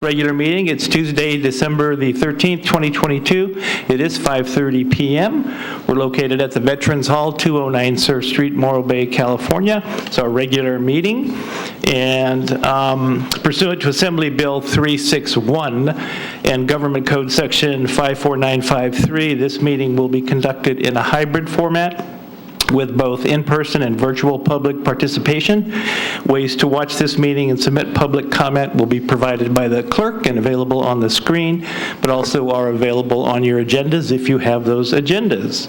Regular meeting. It's Tuesday, December the 13th, 2022. It is 5:30 p.m. We're located at the Veterans Hall, 209 Surf Street, Morro Bay, California. It's our regular meeting. And pursuant to Assembly Bill 361 and Government Code Section 54953, this meeting will be conducted in a hybrid format with both in-person and virtual public participation. Ways to watch this meeting and submit public comment will be provided by the clerk and available on the screen, but also are available on your agendas if you have those agendas.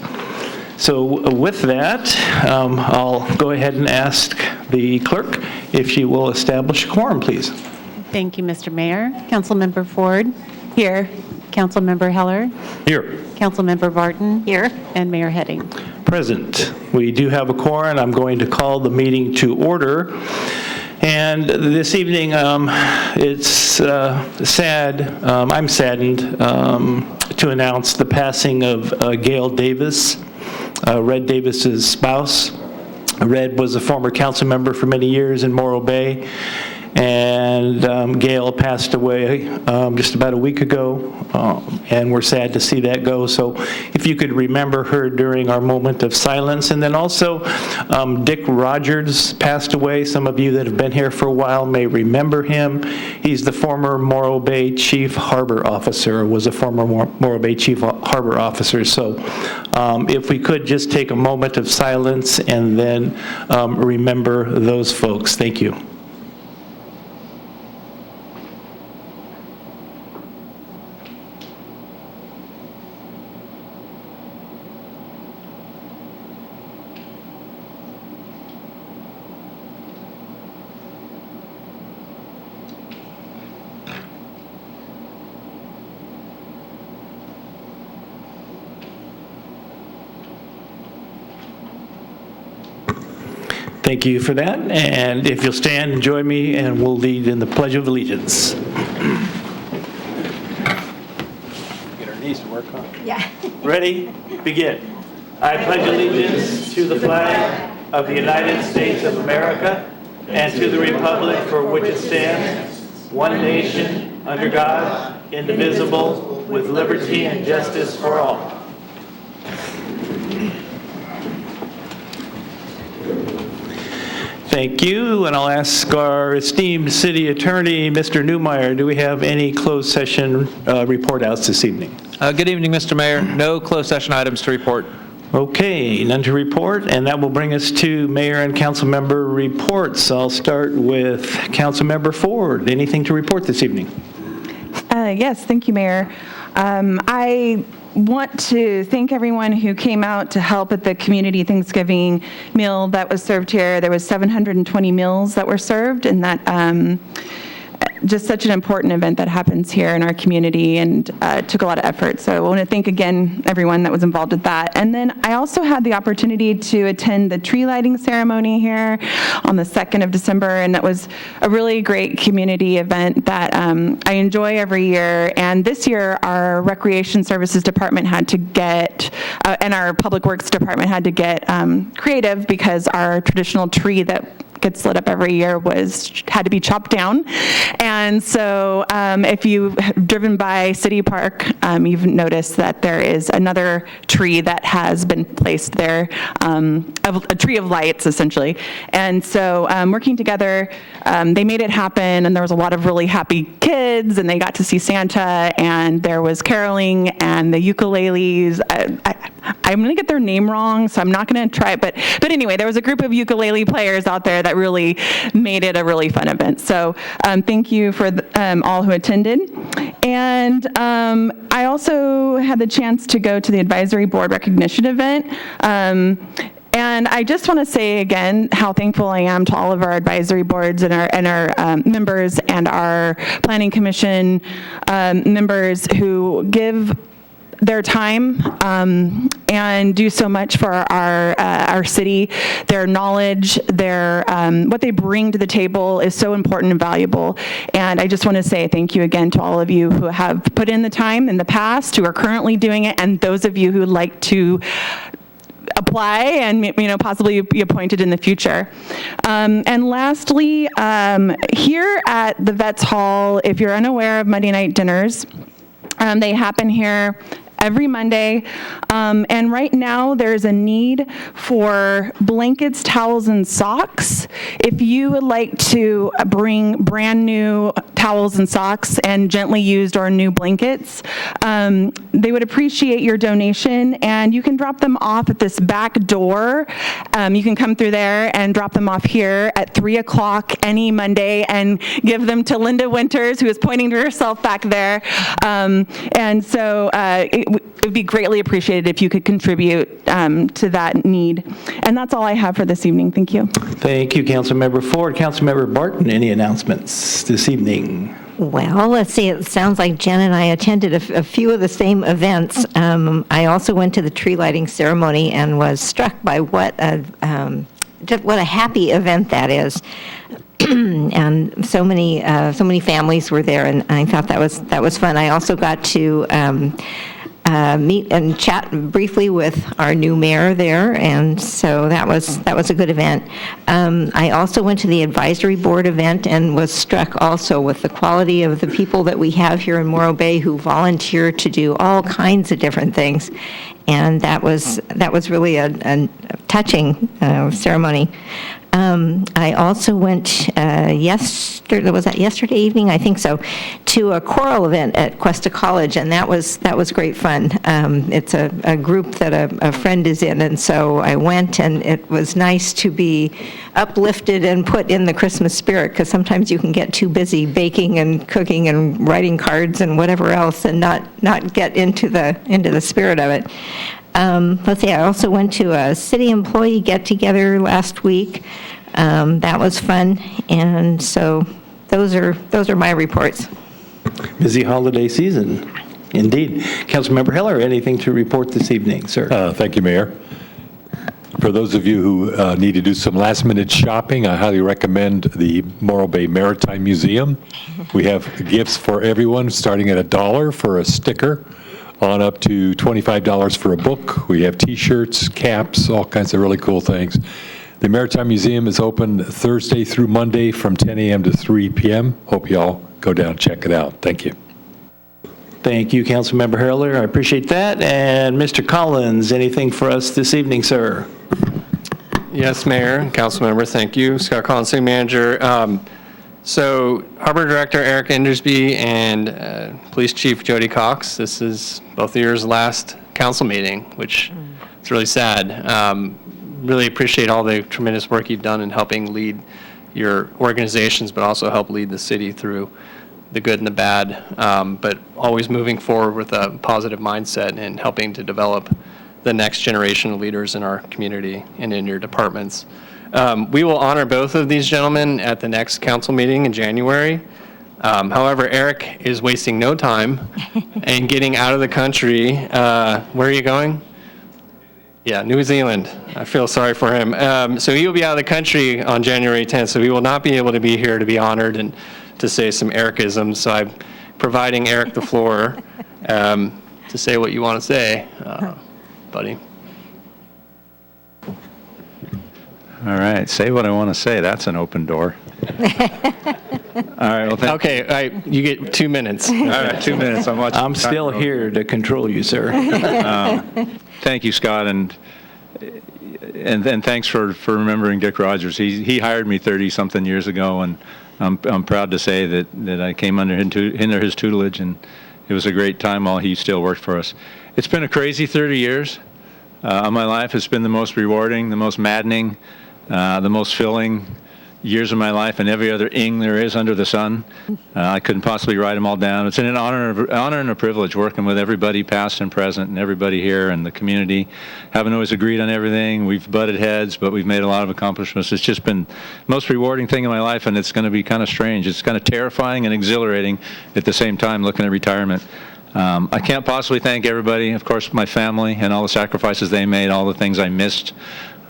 So with that, I'll go ahead and ask the clerk if she will establish a quorum, please. Thank you, Mr. Mayor. Councilmember Ford? Here. Councilmember Heller? Here. Councilmember Barton? Here. And Mayor Heading? Present. We do have a quorum, and I'm going to call the meeting to order. And this evening, it's sad, I'm saddened to announce the passing of Gail Davis, Red Davis's spouse. Red was a former council member for many years in Morro Bay, and Gail passed away just about a week ago, and we're sad to see that go. So if you could remember her during our moment of silence. And then also Dick Rogers passed away. Some of you that have been here for a while may remember him. He's the former Morro Bay Chief Harbor Officer, was a former Morro Bay Chief Harbor Officer. So if we could just take a moment of silence and then remember those folks. Thank you. Thank you for that. And if you'll stand and join me, and we'll lead in the Pledge of Allegiance. Get our knees to work, huh? Yeah. Ready? Begin. I pledge allegiance to the flag of the United States of America and to the republic for which it stands, one nation, under God, indivisible, with liberty and justice for all. Thank you, and I'll ask our esteemed city attorney, Mr. Newmeyer, do we have any closed session report outs this evening? Good evening, Mr. Mayor. No closed session items to report. Okay, none to report, and that will bring us to mayor and council member reports. I'll start with council member Ford. Anything to report this evening? Yes, thank you, Mayor. I want to thank everyone who came out to help at the community Thanksgiving meal that was served here. There was 720 meals that were served, and that just such an important event that happens here in our community, and took a lot of effort. So I want to thank again everyone that was involved with that. And then I also had the opportunity to attend the tree lighting ceremony here on the 2nd of December, and that was a really great community event that I enjoy every year. And this year our Recreation Services Department had to get, and our Public Works Department had to get creative, because our traditional tree that gets lit up every year had to be chopped down. And so if you've driven by City Park, you've noticed that there is another tree that has been placed there, a tree of lights, essentially. And so working together, they made it happen, and there was a lot of really happy kids, and they got to see Santa, and there was caroling, and the ukuleles. I'm going to get their name wrong, so I'm not going to try it. But anyway, there was a group of ukulele players out there that really made it a really fun event. So thank you for all who attended. And I also had the chance to go to the advisory board recognition event. And I just want to say again how thankful I am to all of our advisory boards and our members and our planning commission members who give their time and do so much for our city. Their knowledge, their what they bring to the table is so important and valuable. And I just want to say thank you again to all of you who have put in the time in the past, who are currently doing it, and those of you who like to apply and, possibly be appointed in the future. And lastly, here at the Vets Hall, if you're unaware of Monday night dinners, they happen here every Monday. And right now, there's a need for blankets, towels, and socks. If you would like to bring brand new towels and socks and gently used or new blankets, they would appreciate your donation, and you can drop them off at this back door. You can come through there and drop them off here at 3 o'clock any Monday and give them to Linda Winters, who is pointing to herself back there. And so it would be greatly appreciated if you could contribute to that need. And that's all I have for this evening. Thank you. Thank you, Councilmember Ford. Councilmember Barton, any announcements this evening? Well, let's see. It sounds like Jen and I attended a few of the same events. I also went to the tree lighting ceremony and was struck by what a happy event that is. And so many families were there, and I thought that was fun. I also got to meet and chat briefly with our new mayor there, and so that was a good event. I also went to the advisory board event and was struck also with the quality of the people that we have here in Morro Bay who volunteer to do all kinds of different things, and that was really a touching ceremony. I also went yesterday evening, I think so, to a choral event at Cuesta College, and that was great fun. It's a group that a friend is in, and so I went, and it was nice to be uplifted and put in the Christmas spirit, because sometimes you can get too busy baking and cooking and writing cards and whatever else, and not get into the spirit of it. Let's see, I also went to a city employee get-together last week. That was fun, and so those are my reports. Busy holiday season, indeed. Councilmember Heller, anything to report this evening, sir? Thank you, Mayor. For those of you who need to do some last-minute shopping, I highly recommend the Morro Bay Maritime Museum. We have gifts for everyone, starting at $1 for a sticker, on up to $25 for a book. We have T-shirts, caps, all kinds of really cool things. The Maritime Museum is open Thursday through Monday from 10 a.m. to 3 p.m. Hope you all go down and check it out. Thank you. Thank you, Councilmember Hurler. I appreciate that. And Mr. Collins, anything for us this evening, sir? Yes, Mayor, Councilmember, thank you. Scott Collins, City Manager. So Harbor Director Eric Endersby and Police Chief Jody Cox, this is both of yours last council meeting, which is really sad. Really appreciate all the tremendous work you've done in helping lead your organizations, but also help lead the city through the good and the bad, but always moving forward with a positive mindset and helping to develop the next generation of leaders in our community and in your departments. We will honor both of these gentlemen at the next council meeting in January. However, Eric is wasting no time and getting out of the country. Where are you going? Yeah, New Zealand. I feel sorry for him. So he will be out of the country on January 10th, so he will not be able to be here to be honored and to say some Ericisms. So I'm providing Eric the floor to say what you want to say, buddy. All right, say what I want to say. That's an open door. All right, well, Okay, you get 2 minutes. all right, 2 minutes. I'm still here to control you, sir. Thank you, Scott, and thanks for remembering Dick Rogers. He hired me 30-something years ago, and I'm proud to say that I came under his tutelage, and it was a great time while he still worked for us. It's been a crazy 30 years of my life. It's been the most rewarding, the most maddening, the most filling years of my life, and every other ing there is under the sun. I couldn't possibly write them all down. It's an honor and a privilege working with everybody past and present and everybody here and the community. Haven't always agreed on everything. We've butted heads, but we've made a lot of accomplishments. It's just been the most rewarding thing in my life, and it's going to be kind of strange. It's kind of terrifying and exhilarating at the same time looking at retirement. I can't possibly thank everybody, of course, my family and all the sacrifices they made, all the things I missed.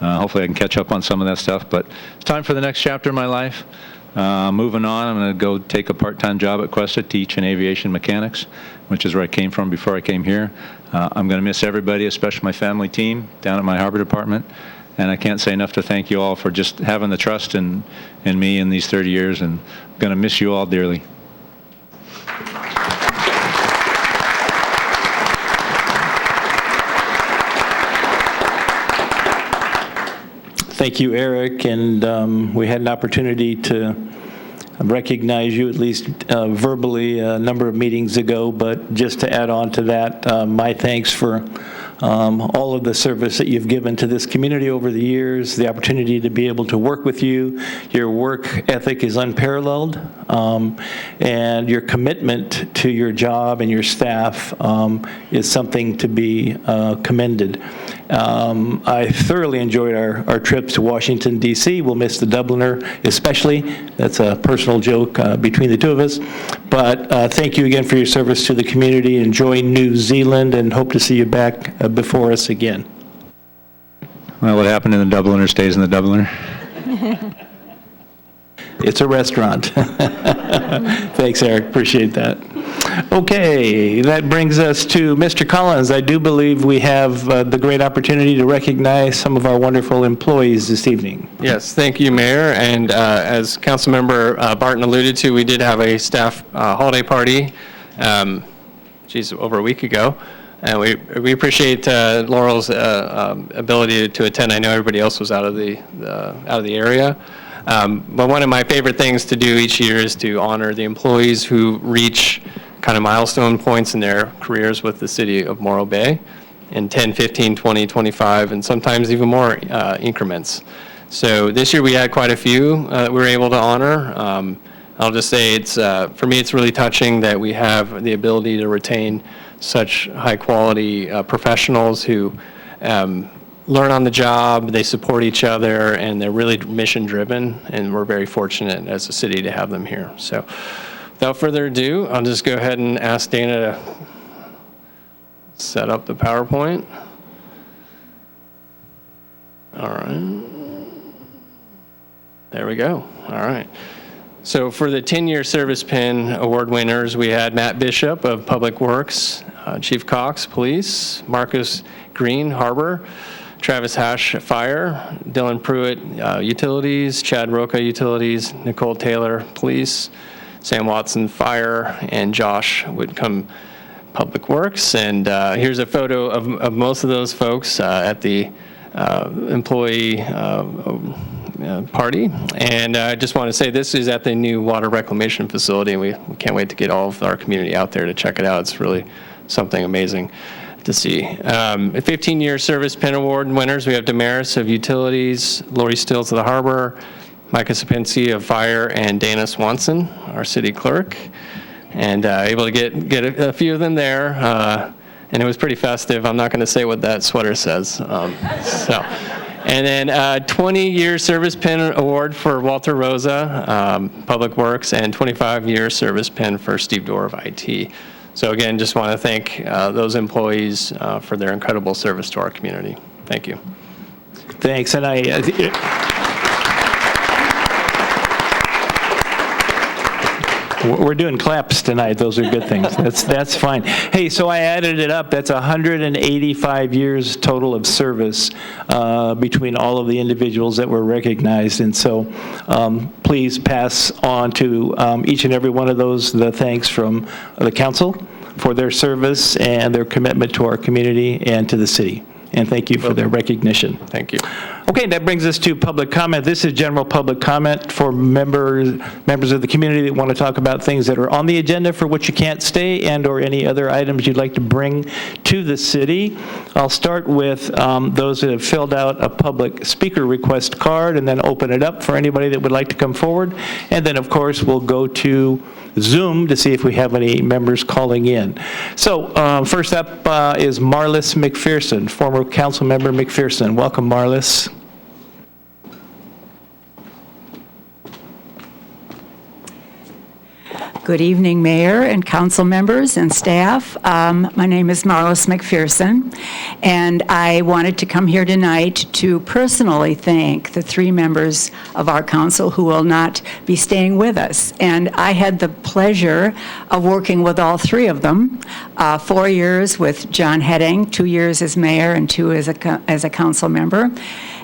Hopefully I can catch up on some of that stuff, but it's time for the next chapter of my life. Moving on, I'm going to go take a part-time job at Questa, teach in aviation mechanics, which is where I came from before I came here. I'm going to miss everybody, especially my family team down at my harbor department. And I can't say enough to thank you all for just having the trust in me in these 30 years, and I'm going to miss you all dearly. Thank you, Eric, and we had an opportunity to recognize you, at least verbally, a number of meetings ago, but just to add on to that, my thanks for all of the service that you've given to this community over the years, the opportunity to be able to work with you. Your work ethic is unparalleled, and your commitment to your job and your staff is something to be commended. I thoroughly enjoyed our trips to Washington, D.C. We'll miss the Dubliner especially. That's a personal joke between the two of us. But thank you again for your service to the community. Enjoy New Zealand and hope to see you back before us again. Well, what happened in the Dubliner stays in the Dubliner. It's a restaurant. Thanks, Eric. Appreciate that. Okay, that brings us to Mr. Collins. I do believe we have the great opportunity to recognize some of our wonderful employees this evening. Yes, thank you, Mayor. And as Councilmember Barton alluded to, we did have a staff holiday party, over a week ago. And we appreciate Laurel's ability to attend. I know everybody else was out of the area. But one of my favorite things to do each year is to honor the employees who reach kind of milestone points in their careers with the city of Morro Bay in 10, 15, 20, 25, and sometimes even more increments. So this year we had quite a few that we were able to honor. I'll just say it's for me it's really touching that we have the ability to retain such high quality professionals who learn on the job, they support each other, and they're really mission driven, and we're very fortunate as a city to have them here. So without further ado, I'll just go ahead and ask Dana to set up the PowerPoint. All right. There we go. All right. So for the 10-year service pin award winners, we had Matt Bishop of Public Works, Chief Cox, Police, Marcus Green, Harbor, Travis Hash, Fire, Dylan Pruitt, Utilities, Chad Roca, Utilities, Nicole Taylor, Police, Sam Watson, Fire, and Josh Whitcomb, Public Works. And here's a photo of most of those folks at the employee party. And I just want to say this is at the new water reclamation facility, and we can't wait to get all of our community out there to check it out. It's really something amazing to see. 15-year service pin award winners, we have Damaris of Utilities, Lori Stills of the Harbor, Micah Sapinski of Fire, and Dana Swanson, our city clerk. And able to get a few of them there. And it was pretty festive. I'm not going to say what that sweater says. And then 20-year service pin award for Walter Rosa, Public Works, and 25-year service pin for Steve Dorr of IT. So again, just want to thank those employees for their incredible service to our community. Thank you. Thanks. And we're doing claps tonight. Those are good things. That's fine. Hey, so I added it up. That's 185 years total of service between all of the individuals that were recognized. And so please pass on to each and every one of those the thanks from the council for their service and their commitment to our community and to the city. And thank you for their recognition. Thank you. Okay, that brings us to public comment. This is general public comment for members of the community that want to talk about things that are on the agenda for which you can't stay and or any other items you'd like to bring to the city. I'll start with those that have filled out a public speaker request card and then open it up for anybody that would like to come forward. And then, of course, we'll go to Zoom to see if we have any members calling in. So first up is Marlis McPherson, former council member McPherson. Welcome, Marlis. Good evening, Mayor and council members and staff. My name is Marlis McPherson, and I wanted to come here tonight to personally thank the 3 members of our council who will not be staying with us. And I had the pleasure of working with all 3 of them, 4 years with John Heading, 2 years as mayor and 2 as a council member,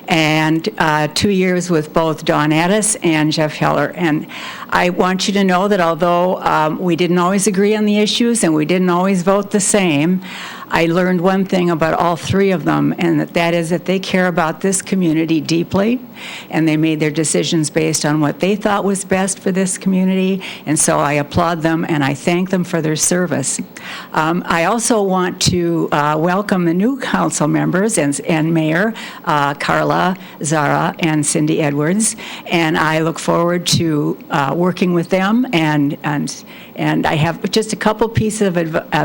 and 2 years with both Dawn Addis and Jeff Heller. And I want you to know that although we didn't always agree on the issues and we didn't always vote the same, I learned one thing about all 3 of them, and that is that they care about this community deeply, and they made their decisions based on what they thought was best for this community, and so I applaud them and I thank them for their service. I also want to welcome the new council members and Mayor, Carla, Zara, and Cindy Edwards, and I look forward to working with them, and I have just a couple pieces of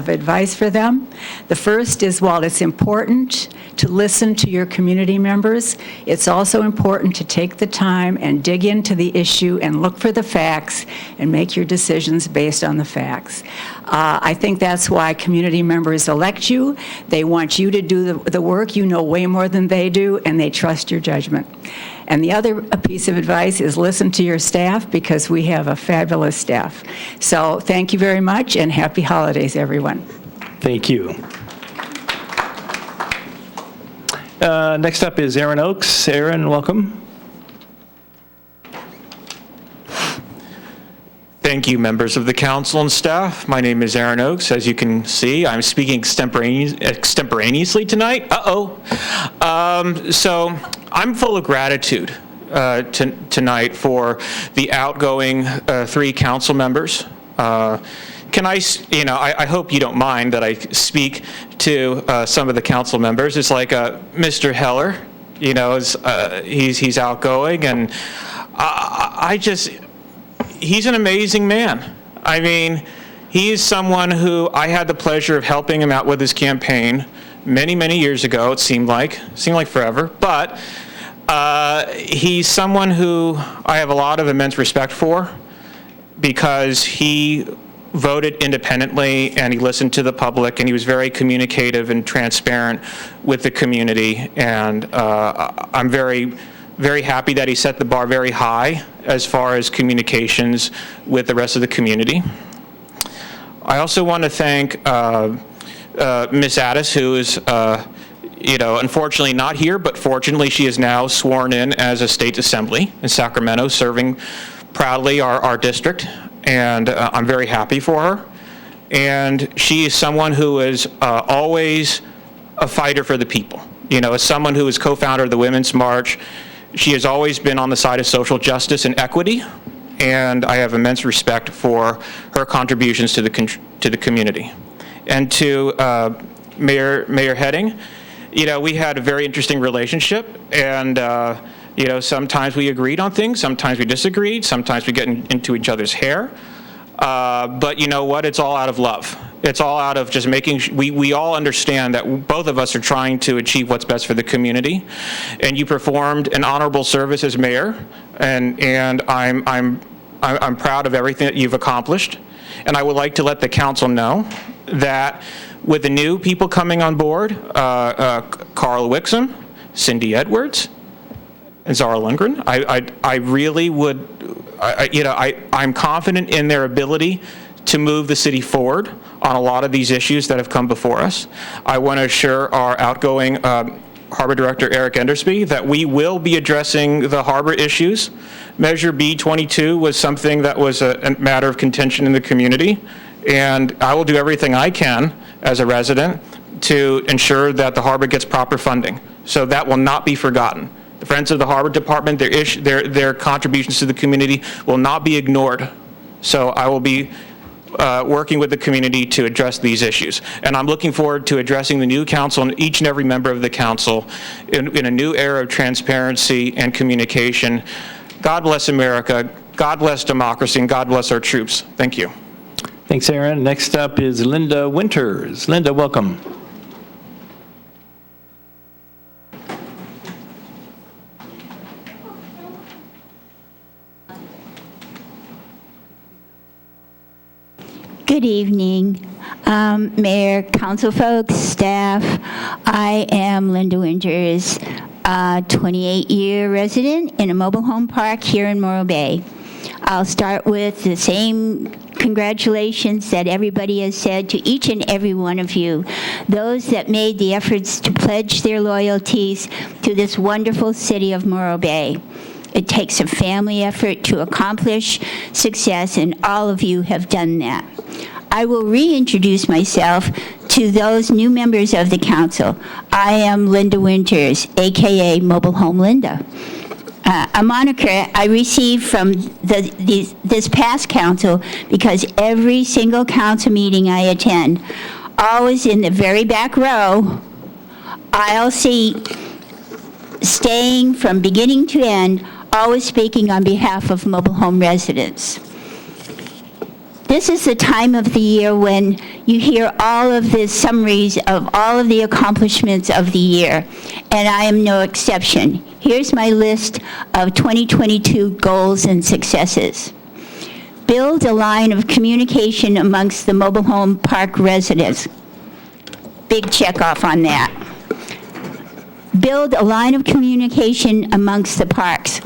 advice for them. The first is, while it's important to listen to your community members, it's also important to take the time and dig into the issue and look for the facts and make your decisions based on the facts. I think that's why community members elect you. They want you to do the work. You know way more than they do, and they trust your judgment. And the other piece of advice is listen to your staff, because we have a fabulous staff. So thank you very much, and happy holidays, everyone. Thank you. Next up is Aaron Oakes. Aaron, welcome. Thank you, members of the council and staff. My name is Aaron Oakes. As you can see, I'm speaking extemporaneously tonight. So I'm full of gratitude tonight for the outgoing 3 council members. Can I hope you don't mind that I speak to some of the council members. It's like Mr. Heller, he's outgoing, and he's an amazing man. I mean, he is someone who I had the pleasure of helping him out with his campaign many, many years ago, it seemed like forever, but he's someone who I have a lot of immense respect for, because he voted independently and he listened to the public, and he was very communicative and transparent with the community, and I'm very, very happy that he set the bar very high as far as communications with the rest of the community. I also want to thank Ms. Addis, who is unfortunately not here, but fortunately she is now sworn in as a state assembly in Sacramento, serving proudly our district, and I'm very happy for her. And she is someone who is always a fighter for the people. As someone who is co-founder of the Women's March, she has always been on the side of social justice and equity, and I have immense respect for her contributions to the community. And to Mayor Heading, we had a very interesting relationship, and sometimes we agreed on things, sometimes we disagreed, sometimes we get into each other's hair. But you know what? It's all out of love. It's all out of just making, we all understand that both of us are trying to achieve what's best for the community. And you performed an honorable service as mayor, and I'm proud of everything that you've accomplished. And I would like to let the council know that with the new people coming on board, Carl Wixom, Cindy Edwards, and Zara Lundgren, I really would, I'm confident in their ability to move the city forward on a lot of these issues that have come before us. I want to assure our outgoing Harbor Director Eric Endersby that we will be addressing the harbor issues. Measure B22 was something that was a matter of contention in the community, and I will do everything I can as a resident to ensure that the harbor gets proper funding. So that will not be forgotten. The Friends of the Harbor Department, their contributions to the community will not be ignored. So I will be working with the community to address these issues. And I'm looking forward to addressing the new council and each and every member of the council in a new era of transparency and communication. God bless America, God bless democracy, and God bless our troops. Thank you. Thanks, Aaron. Next up is Linda Winters. Linda, welcome. Good evening, Mayor, council folks, staff. I am Linda Winters, a 28-year resident in a mobile home park here in Morro Bay. I'll start with the same congratulations that everybody has said to each and every one of you, those that made the efforts to pledge their loyalties to this wonderful city of Morro Bay. It takes a family effort to accomplish success, and all of you have done that. I will reintroduce myself to those new members of the council. I am Linda Winters, AKA Mobile Home Linda. A moniker I received from this past council because every single council meeting I attend, always in the very back row, aisle seat, staying from beginning to end, always speaking on behalf of mobile home residents. This is the time of the year when you hear all of the summaries of all of the accomplishments of the year, and I am no exception. Here's my list of 2022 goals and successes. Build a line of communication amongst the mobile home park residents. Big check off on that. Build a line of communication amongst the parks.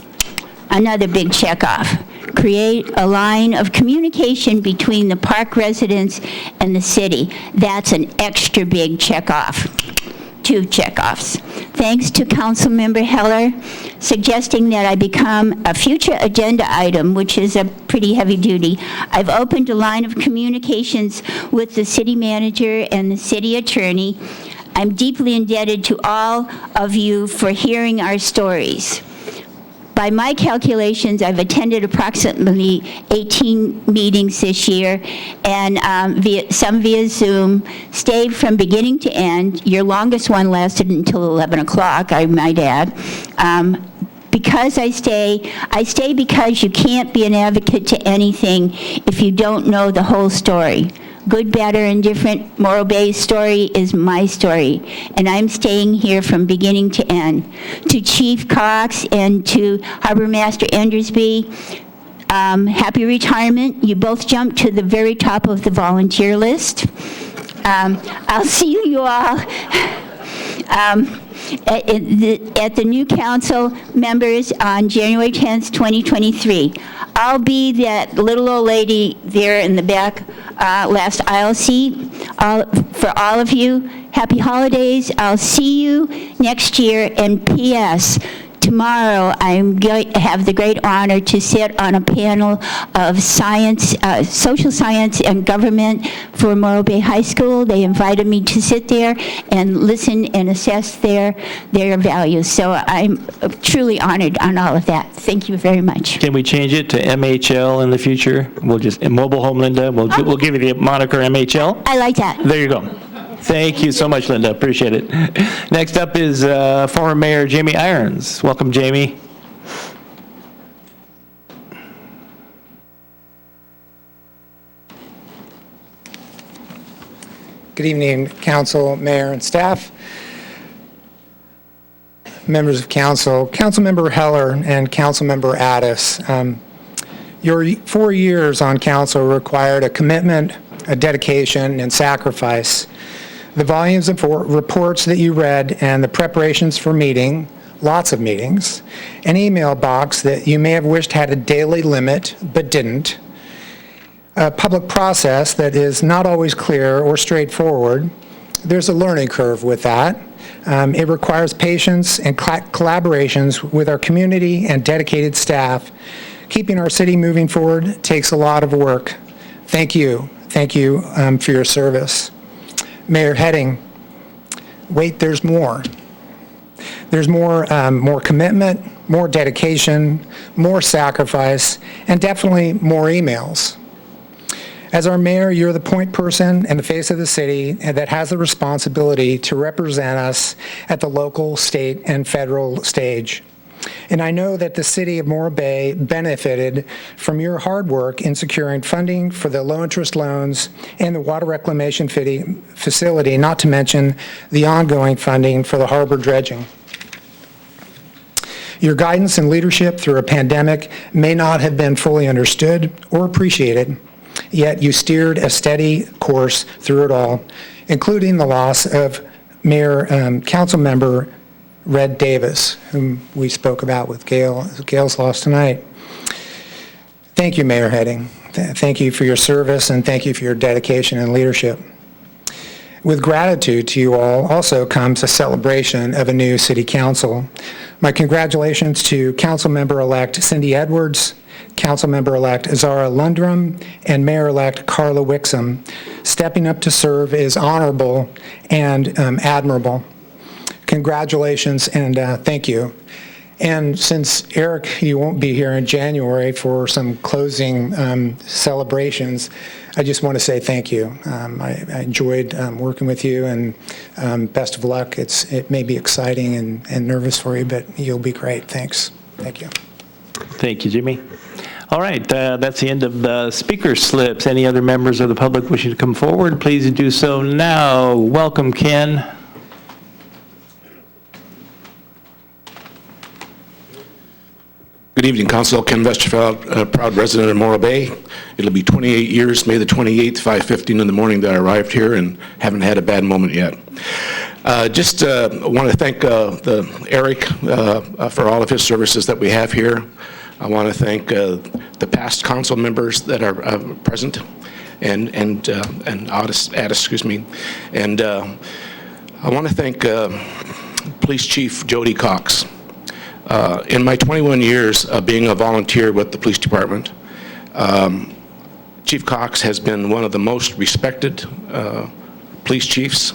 Another big check off. Create a line of communication between the park residents and the city. That's an extra big check off. 2 check-offs. Thanks to Councilmember Heller suggesting that I become a future agenda item, which is a pretty heavy duty. I've opened a line of communications with the city manager and the city attorney. I'm deeply indebted to all of you for hearing our stories. By my calculations, I've attended approximately 18 meetings this year, and some via Zoom, stayed from beginning to end. Your longest one lasted until 11 o'clock, I might add. Because I stay because you can't be an advocate to anything if you don't know the whole story. Good, bad, or indifferent, Morro Bay's story is my story, and I'm staying here from beginning to end. To Chief Cox and to Harbor Master Endersby, happy retirement. You both jumped to the very top of the volunteer list. I'll see you all at the new council members on January 10th, 2023. I'll be that little old lady there in the back, last aisle seat. For all of you, happy holidays. I'll see you next year. And P.S., tomorrow I'm going to have the great honor to sit on a panel of science, social science and government for Morro Bay High School. They invited me to sit there and listen and assess their values. So I'm truly honored on all of that. Thank you very much. Can we change it to MHL in the future? We'll just, Mobile Home Linda, we'll give you the moniker MHL. I like that. There you go. Thank you so much, Linda. Appreciate it. Next up is former Mayor Jamie Irons. Welcome, Jamie. Good evening, council, mayor, and staff. Members of council, Councilmember Heller and Councilmember Addis. Your 4 years on council required a commitment, a dedication, and sacrifice. The volumes of reports that you read and the preparations for meeting, lots of meetings, an email box that you may have wished had a daily limit but didn't, a public process that is not always clear or straightforward. There's a learning curve with that. It requires patience and collaborations with our community and dedicated staff. Keeping our city moving forward takes a lot of work. Thank you. Thank you for your service. Mayor Heading, wait, there's more. There's more commitment, more dedication, more sacrifice, and definitely more emails. As our mayor, you're the point person and the face of the city that has the responsibility to represent us at the local, state, and federal stage. And I know that the city of Morro Bay benefited from your hard work in securing funding for the low-interest loans and the water reclamation facility, not to mention the ongoing funding for the harbor dredging. Your guidance and leadership through a pandemic may not have been fully understood or appreciated. yet you steered a steady course through it all, including the loss of Council Member Red Davis, whom we spoke about with Gail's loss tonight. Thank you, Mayor Heading. Thank you for your service, and thank you for your dedication and leadership. With gratitude to you all also comes a celebration of a new city council. My congratulations to Councilmember-elect Cindy Edwards, Councilmember-elect Zara Lundrum, and Mayor-elect Carla Wixom. Stepping up to serve is honorable and admirable. Congratulations and thank you. And since Eric, you won't be here in January for some closing celebrations, I just want to say thank you. I enjoyed working with you, and best of luck. It may be exciting and nervous for you, but you'll be great. Thanks. Thank you. Thank you, Jimmy. All right, that's the end of the speaker slips. Any other members of the public wishing to come forward, please do so now. Welcome, Ken. Good evening, Council. Ken Westerveld, proud resident of Morro Bay. It'll be 28 years, May the 28th, 5:15 in the morning that I arrived here, and haven't had a bad moment yet. Just want to thank Eric for all of his services that we have here. I want to thank the past council members that are present, and Addis, excuse me, and I want to thank Police Chief Jody Cox. In my 21 years of being a volunteer with the police department, Chief Cox has been one of the most respected police chiefs,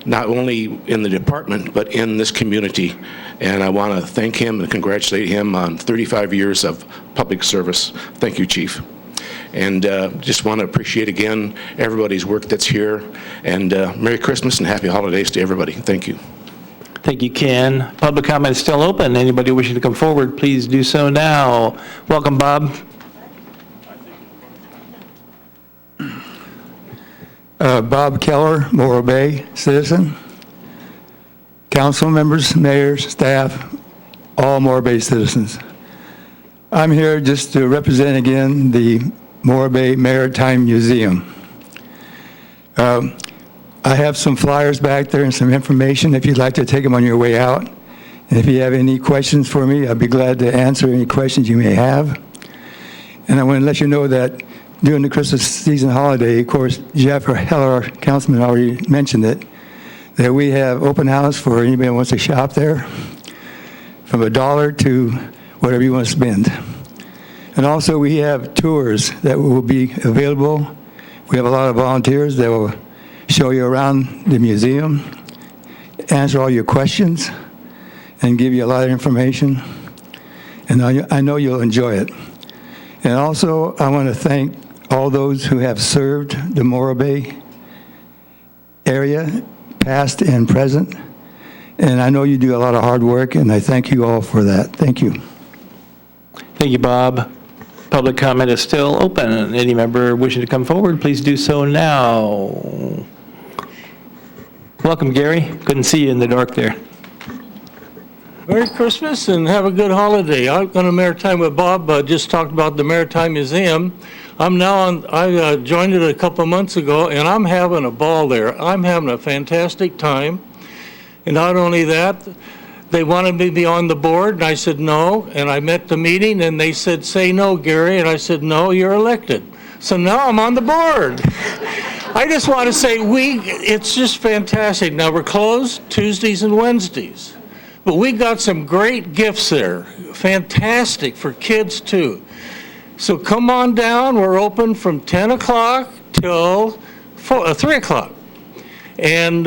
not only in the department, but in this community. And I want to thank him and congratulate him on 35 years of public service. Thank you, Chief. And just want to appreciate again everybody's work that's here. And Merry Christmas and Happy Holidays to everybody. Thank you. Thank you, Ken. Public comment is still open. Anybody wishing to come forward, please do so now. Welcome, Bob. Bob Keller, Morro Bay citizen. Council members, mayors, staff, all Morro Bay citizens. I'm here just to represent again the Morro Bay Maritime Museum. I have some flyers back there and some information if you'd like to take them on your way out. And if you have any questions for me, I'd be glad to answer any questions you may have. And I want to let you know that during the Christmas season holiday, of course, Jeff Heller, our councilman, already mentioned it, that we have open house for anybody who wants to shop there, from $1 to whatever you want to spend. And also we have tours that will be available. We have a lot of volunteers that will show you around the museum, answer all your questions, and give you a lot of information. And I know you'll enjoy it. And also, I want to thank all those who have served the Morro Bay area, past and present. And I know you do a lot of hard work, and I thank you all for that. Thank you. Thank you, Bob. Public comment is still open. Any member wishing to come forward, please do so now. Welcome, Gary. Couldn't see you in the dark there. Merry Christmas and have a good holiday. I'm going to Maritime with Bob. Just talked about the Maritime Museum. I joined it a couple months ago, and I'm having a ball there. I'm having a fantastic time. And not only that, they wanted me to be on the board, and I said no. And I met the meeting, and they said, say no, Gary. And I said, no, you're elected. So now I'm on the board. I just want to say it's just fantastic. Now we're closed Tuesdays and Wednesdays, but we got some great gifts there. Fantastic for kids too. So come on down. We're open from 10 o'clock till 3 o'clock. And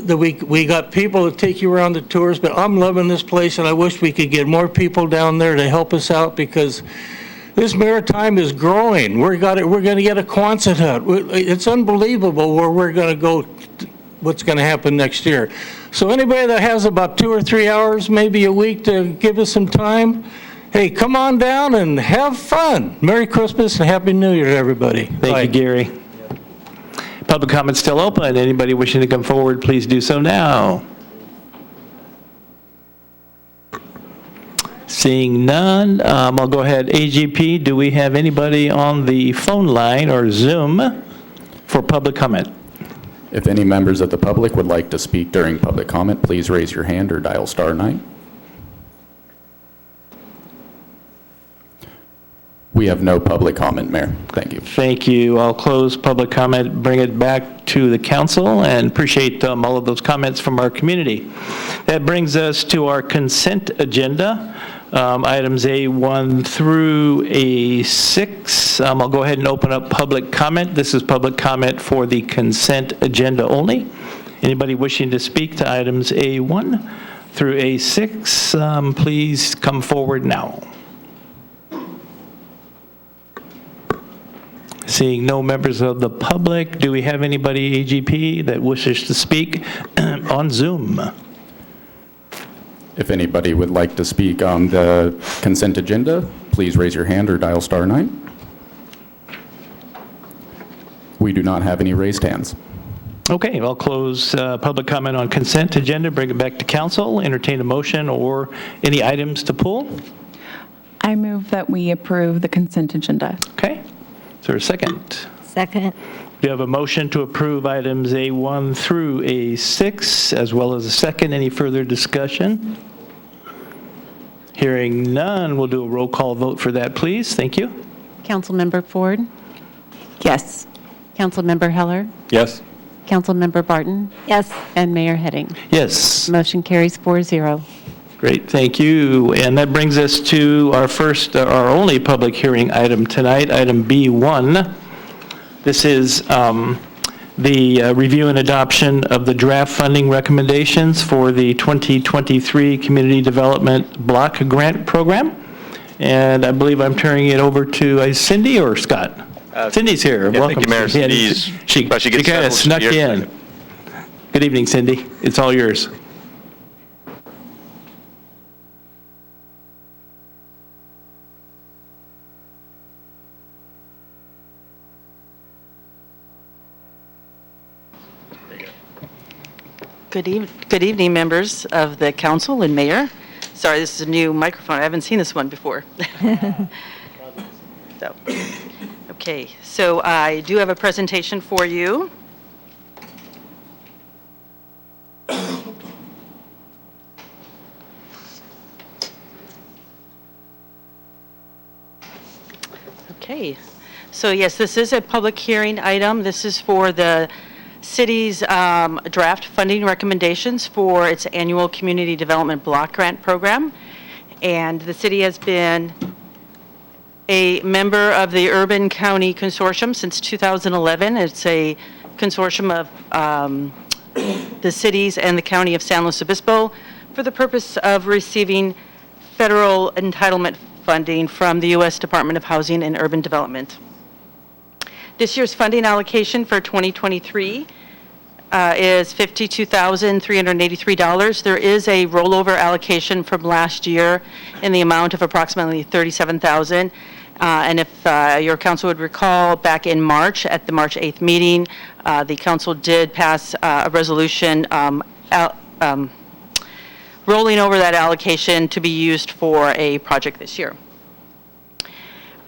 we got people to take you around the tours, but I'm loving this place, and I wish we could get more people down there to help us out, because this Maritime is growing. We're going to get a Quonset hut. It's unbelievable where we're going to go, what's going to happen next year. So anybody that has about 2 or 3 hours, maybe a week, to give us some time, hey, come on down and have fun. Merry Christmas and Happy New Year to everybody. Thank you, Gary. Public comment still open. Anybody wishing to come forward, please do so now. Seeing none, I'll go ahead. AGP, do we have anybody on the phone line or Zoom for public comment? If any members of the public would like to speak during public comment, please raise your hand or dial *9. We have no public comment, Mayor. Thank you. Thank you. I'll close public comment, bring it back to the council, and appreciate all of those comments from our community. That brings us to our consent agenda, items A1 through A6. I'll go ahead and open up public comment. This is public comment for the consent agenda only. Anybody wishing to speak to items A1 through A6, please come forward now. Seeing no members of the public, do we have anybody, AGP, that wishes to speak on Zoom? If anybody would like to speak on the consent agenda, please raise your hand or dial *9. We do not have any raised hands. Okay, I'll close public comment on consent agenda, bring it back to council, entertain a motion or any items to pull. I move that we approve the consent agenda. Okay, is there a second? Second. We have a motion to approve items A1 through A6, as well as a second. Any further discussion? Hearing none, we'll do a roll call vote for that, please. Thank you. Councilmember Ford? Yes. Councilmember Heller? Yes. Councilmember Barton? Yes. And Mayor Heading? Yes. Motion carries 4-0. Great, thank you. And that brings us to our first, our only public hearing item tonight, item B1. This is the review and adoption of the draft funding recommendations for the 2023 Community Development Block Grant Program. And I believe I'm turning it over to Cindy or Scott? Cindy's here. Yeah, Welcome. thank you, Mayor. Cindy's, She but she gets kind of settled snuck here in. Good evening, Cindy. It's all yours. Good evening, members of the council and mayor. Sorry, this is a new microphone. I haven't seen this one before. So I do have a presentation for you. Okay, so yes, this is a public hearing item. This is for the city's draft funding recommendations for its annual Community Development Block Grant Program. And the city has been a member of the Urban County Consortium since 2011. It's a consortium of the cities and the county of San Luis Obispo for the purpose of receiving federal entitlement funding from the U.S. Department of Housing and Urban Development. This year's funding allocation for 2023 is $52,383. There is a rollover allocation from last year in the amount of approximately $37,000. And if your council would recall, back in March, at the March 8th meeting, the council did pass a resolution rolling over that allocation to be used for a project this year.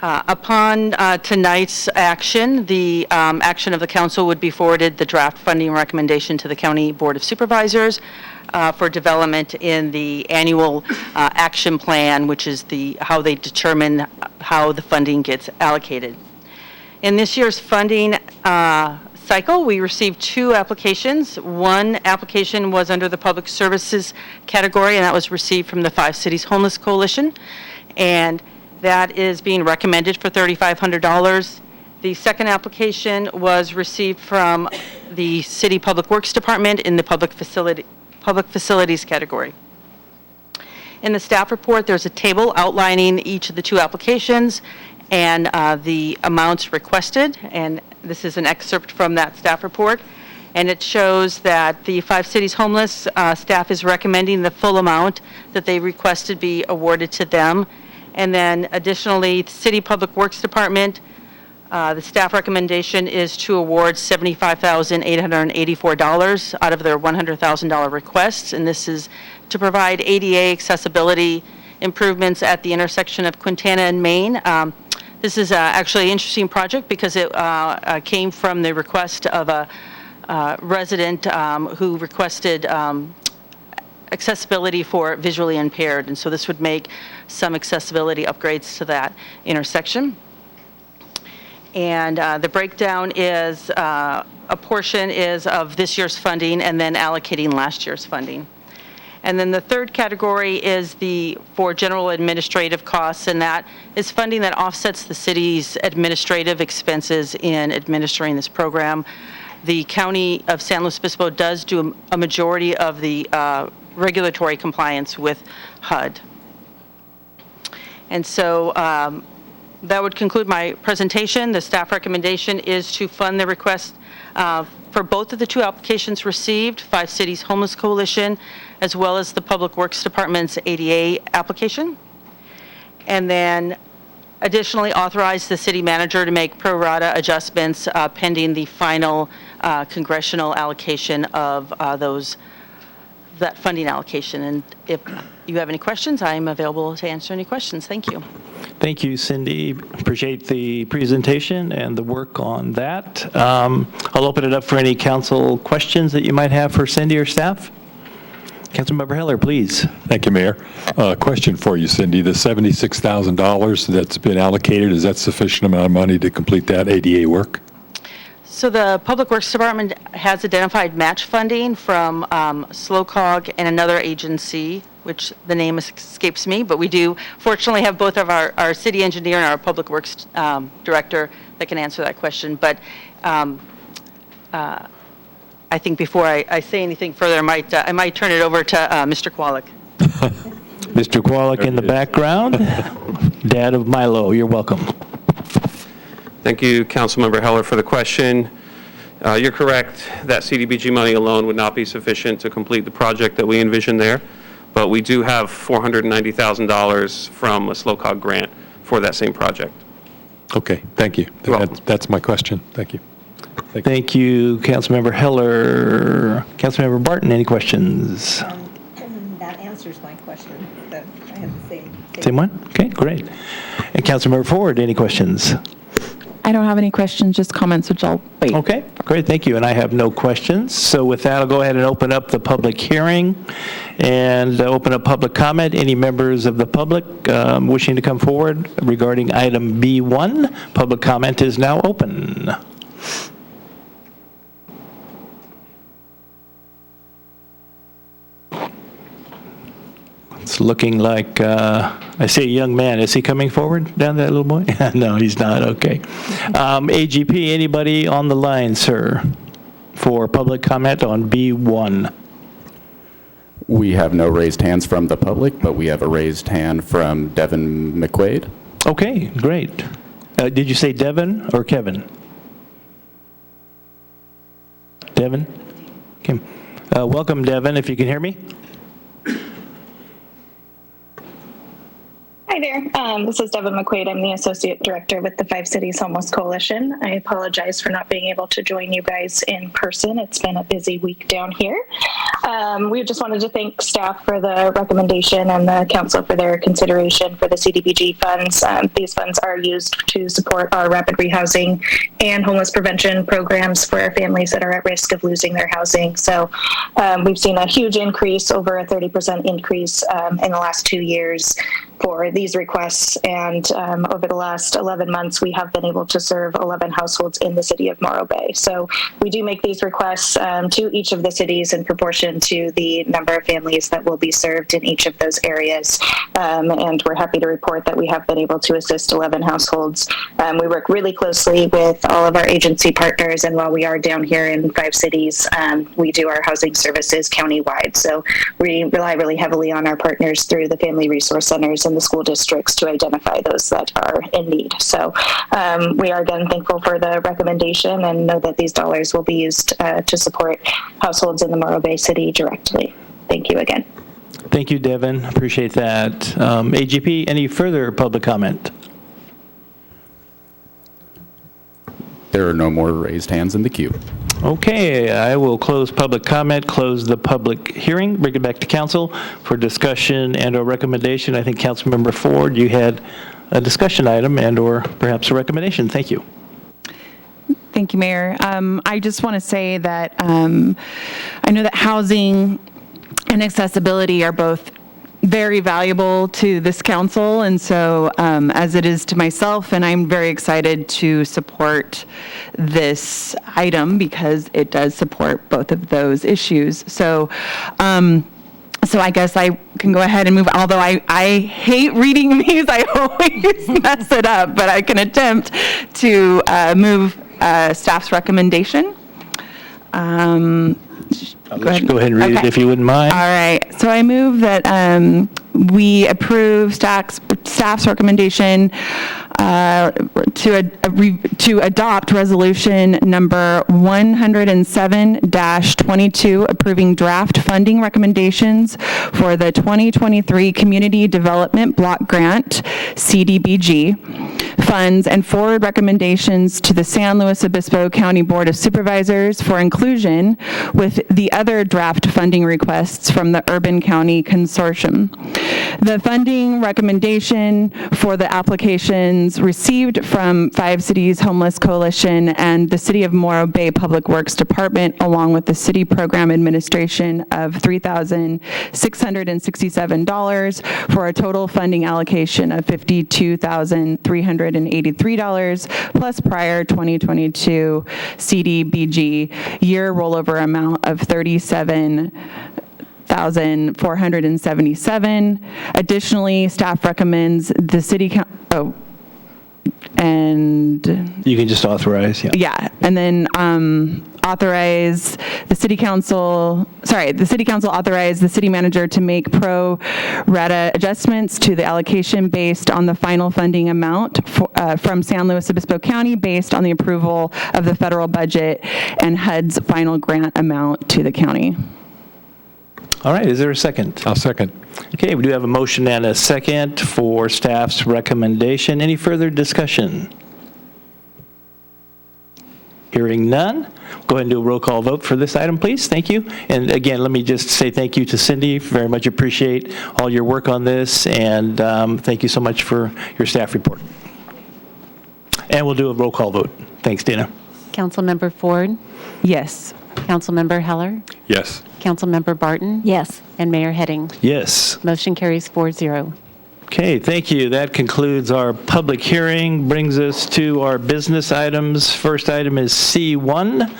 Upon tonight's action, the action of the council would be forwarded the draft funding recommendation to the County Board of Supervisors for development in the annual action plan, which is how they determine how the funding gets allocated. In this year's funding cycle, we received 2 applications. One application was under the public services category, and that was received from the 5 Cities Homeless Coalition. And that is being recommended for $3,500. The second application was received from the City Public Works Department in the public facilities category. In the staff report, there's a table outlining each of the 2 applications and the amounts requested, and this is an excerpt from that staff report. And it shows that the 5 Cities Homeless staff is recommending the full amount that they requested be awarded to them. And then additionally, the City Public Works Department, the staff recommendation is to award $75,884 out of their $100,000 requests. And this is to provide ADA accessibility improvements at the intersection of Quintana and Main. This is actually an interesting project because it came from the request of a resident who requested accessibility for visually impaired, and so this would make some accessibility upgrades to that intersection. And the breakdown is a portion is of this year's funding and then allocating last year's funding. And then the third category is for general administrative costs, and that is funding that offsets the city's administrative expenses in administering this program. The County of San Luis Obispo does do a majority of the regulatory compliance with HUD. And so that would conclude my presentation. The staff recommendation is to fund the request for both of the two applications received, 5 Cities Homeless Coalition, as well as the Public Works Department's ADA application. And then additionally authorize the city manager to make pro rata adjustments pending the final congressional allocation of that funding allocation. And if you have any questions, I am available to answer any questions. Thank you. Thank you, Cindy. Appreciate the presentation and the work on that. I'll open it up for any council questions that you might have for Cindy or staff. Councilmember Heller, please. Thank you, Mayor. Question for you, Cindy. The $76,000 that's been allocated, is that sufficient amount of money to complete that ADA work? So the Public Works Department has identified match funding from SLOCOG and another agency, which the name escapes me, but we do fortunately have both of our city engineer and our Public Works director that can answer that question. But I think before I say anything further, I might turn it over to Mr. Kwolek. Mr. Kwolek in the background, dad of Milo, you're welcome. Thank you, Councilmember Heller, for the question. You're correct that CDBG money alone would not be sufficient to complete the project that we envision there, but we do have $490,000 from a SLOCOG grant for that same project. Okay, thank you. That's my question. Thank you. Thank you, Councilmember Heller. Councilmember Barton, any questions? That answers my question. I have the Same one? Okay, great. And Councilmember Ford, any questions? I don't have any questions, just comments, which I'll wait. Okay, great, thank you. And I have no questions. So with that, I'll go ahead and open up the public hearing and open up public comment. Any members of the public wishing to come forward regarding item B1, public comment is now open. It's looking like, I see a young man. Is he coming forward down that little boy? No, he's not. Okay. AGP, anybody on the line, sir, for public comment on B1? We have no raised hands from the public, but we have a raised hand from Devin McQuaid. Okay, great. Did you say Devin or Kevin? Devin? Okay. Welcome, Devin, if you can hear me. Hi there. This is Devin McQuaid. I'm the Associate Director with the 5 Cities Homeless Coalition. I apologize for not being able to join you guys in person. It's been a busy week down here. We just wanted to thank staff for the recommendation and the council for their consideration for the CDBG funds. These funds are used to support our rapid rehousing and homeless prevention programs for our families that are at risk of losing their housing. So we've seen a huge increase, over a 30% increase in the last 2 years for these requests, and over the last 11 months, we have been able to serve 11 households in the city of Morro Bay. So we do make these requests to each of the cities in proportion to the number of families that will be served in each of those areas. And we're happy to report that we have been able to assist 11 households. We work really closely with all of our agency partners, and while we are down here in 5 cities, we do our housing services countywide. So we rely really heavily on our partners through the Family Resource Centers and the school districts to identify those that are in need. So we are again thankful for the recommendation and know that these dollars will be used to support households in the Morro Bay City directly. Thank you again. Thank you, Devin. Appreciate that. AGP, any further public comment? There are no more raised hands in the queue. Okay, I will close public comment, close the public hearing, bring it back to council for discussion and/or recommendation. I think Councilmember Ford, you had a discussion item and/or perhaps a recommendation. Thank you. Thank you, Mayor. I just want to say that I know that housing and accessibility are both very valuable to this council, and so as it is to myself, and I'm very excited to support this item because it does support both of those issues. So I guess I can go ahead and move, although I hate reading these, I always mess it up, but I can attempt to move staff's recommendation. Go ahead and read it if you wouldn't mind. All right. So I move that we approve staff's recommendation to adopt resolution number 107-22, approving draft funding recommendations for the 2023 Community Development Block Grant, CDBG, funds and forward recommendations to the San Luis Obispo County Board of Supervisors for inclusion with the other draft funding requests from the Urban County Consortium. The funding recommendation for the applications received from 5 Cities Homeless Coalition and the City of Morro Bay Public Works Department, along with the City Program Administration of $3,667 for a total funding allocation of $52,383 plus prior 2022 CDBG year rollover amount of $37,477. Additionally, staff recommends the city and you can just authorize, yeah, and then authorize the city council authorize the city manager to make pro rata adjustments to the allocation based on the final funding amount from San Luis Obispo County based on the approval of the federal budget and HUD's final grant amount to the county. All right, is there a second? I'll second. Okay, we do have a motion and a second for staff's recommendation. Any further discussion? Hearing none, go ahead and do a roll call vote for this item, please. Thank you. And again, let me just say thank you to Cindy. Very much appreciate all your work on this, and thank you so much for your staff report. And we'll do a roll call vote. Thanks, Dana. Councilmember Ford? Yes. Councilmember Heller? Yes. Councilmember Barton? Yes. And Mayor Heading? Yes. Motion carries 4-0. Okay, thank you. That concludes our public hearing, brings us to our business items. First item is C1.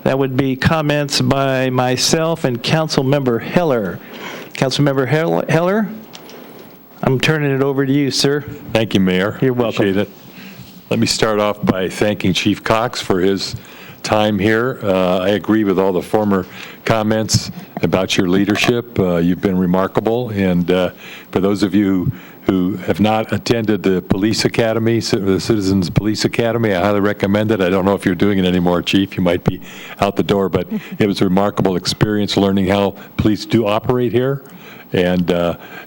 That would be comments by myself and Councilmember Heller. Councilmember Heller, I'm turning it over to you, sir. Thank you, Mayor. You're welcome. Appreciate it. Let me start off by thanking Chief Cox for his time here. I agree with all the former comments about your leadership. You've been remarkable, and for those of you who have not attended the police academy, the Citizens Police Academy, I highly recommend it. I don't know if you're doing it anymore, Chief. You might be out the door, but it was a remarkable experience learning how police do operate here. And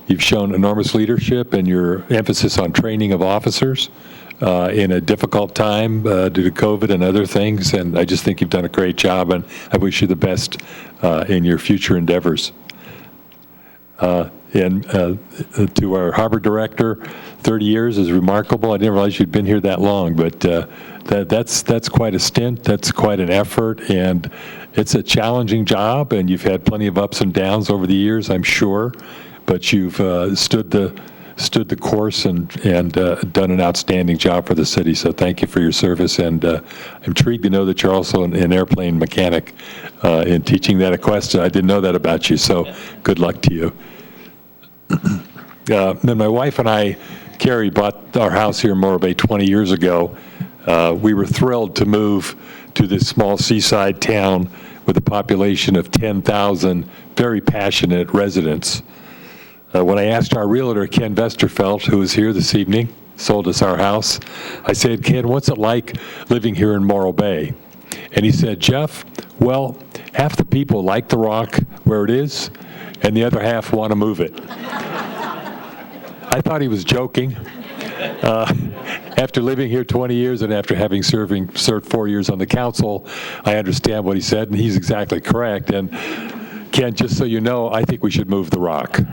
you've shown enormous leadership and your emphasis on training of officers in a difficult time due to COVID and other things. And I just think you've done a great job, and I wish you the best in your future endeavors. And to our harbor director, 30 years is remarkable. I didn't realize you'd been here that long, but that's quite a stint. That's quite an effort, and it's a challenging job, and you've had plenty of ups and downs over the years, I'm sure, but you've stood the course and done an outstanding job for the city. So thank you for your service, and I'm intrigued to know that you're also an airplane mechanic in teaching that Aquesta. I didn't know that about you, so good luck to you. Then my wife and I, Carrie, bought our house here in Morro Bay 20 years ago. We were thrilled to move to this small seaside town with a population of 10,000 very passionate residents. When I asked our realtor, Ken Vesterfeld, who is here this evening, sold us our house, I said, Ken, what's it like living here in Morro Bay? And he said, Jeff, well, half the people like the rock where it is, and the other half want to move it. I thought he was joking. After After living here 20 years and after having served 4 years on the council, I understand what he said, and he's exactly correct. And Ken, just so you know, I think we should move the rock. Is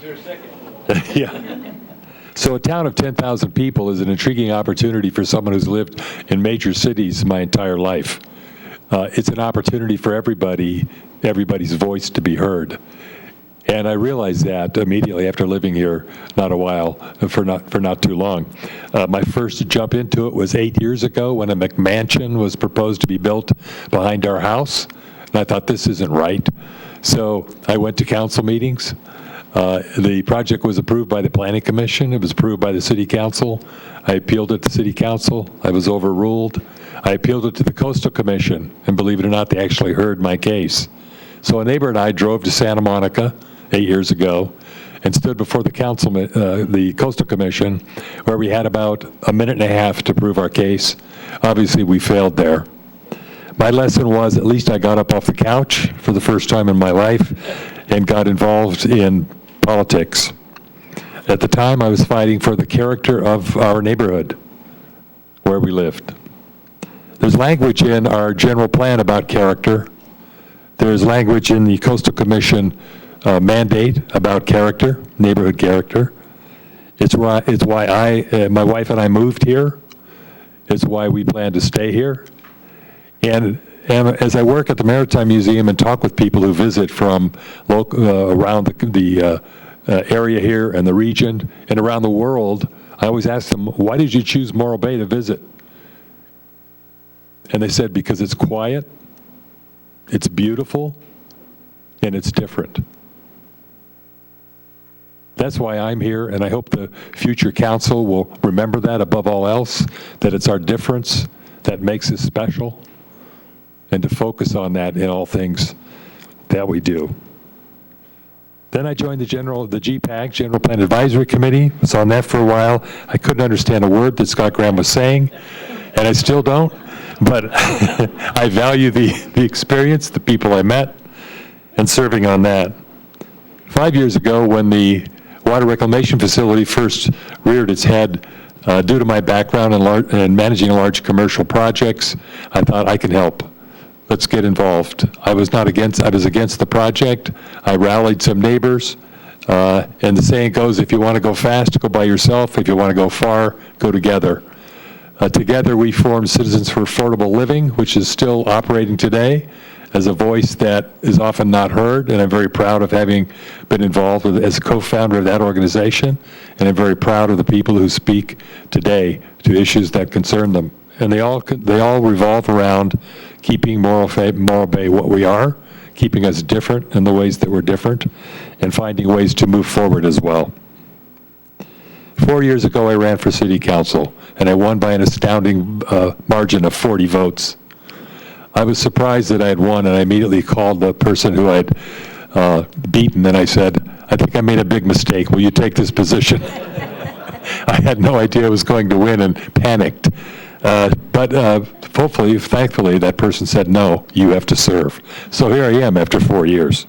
there a second? Yeah. So a town of 10,000 people is an intriguing opportunity for someone who's lived in major cities my entire life. It's an opportunity for everybody's voice to be heard. And I realized that immediately after living here for not too long. My first jump into it was 8 years ago when a McMansion was proposed to be built behind our house. And I thought, this isn't right. So I went to council meetings. The project was approved by the Planning Commission. It was approved by the City Council. I appealed it to City Council. I was overruled. I appealed it to the Coastal Commission, and believe it or not, they actually heard my case. So a neighbor and I drove to Santa Monica 8 years ago and stood before the Coastal Commission, where we had about a minute and a half to prove our case. Obviously, we failed there. My lesson was, at least I got up off the couch for the first time in my life and got involved in politics. At the time, I was fighting for the character of our neighborhood where we lived. There's language in our general plan about character. There's language in the Coastal Commission mandate about character, neighborhood character. It's why my wife and I moved here. It's why we plan to stay here. And as I work at the Maritime Museum and talk with people who visit from around the area here and the region and around the world, I always ask them, why did you choose Morro Bay to visit? And they said, because it's quiet, it's beautiful, and it's different. That's why I'm here, and I hope the future council will remember that above all else, that it's our difference that makes us special, and to focus on that in all things that we do. Then I joined the GPAC, General Plan Advisory Committee. Was on that for a while. I couldn't understand a word that Scott Graham was saying, and I still don't. But I value the experience, the people I met, and serving on that. 5 years ago, when the water reclamation facility first reared its head, due to my background in managing large commercial projects, I thought I can help. Let's get involved. I was against the project. I rallied some neighbors. And the saying goes, if you want to go fast, go by yourself. If you want to go far, go together. Together, we formed Citizens for Affordable Living, which is still operating today as a voice that is often not heard, and I'm very proud of having been involved as a co-founder of that organization, and I'm very proud of the people who speak today to issues that concern them. And they all revolve around keeping Morro Bay what we are, keeping us different in the ways that we're different, and finding ways to move forward as well. 4 years ago, I ran for city council, and I won by an astounding margin of 40 votes. I was surprised that I had won, and I immediately called the person who I'd beaten, and I said, I think I made a big mistake. Will you take this position? I had no idea I was going to win and panicked. But hopefully, thankfully, that person said, no, you have to serve. So here I am after 4 years.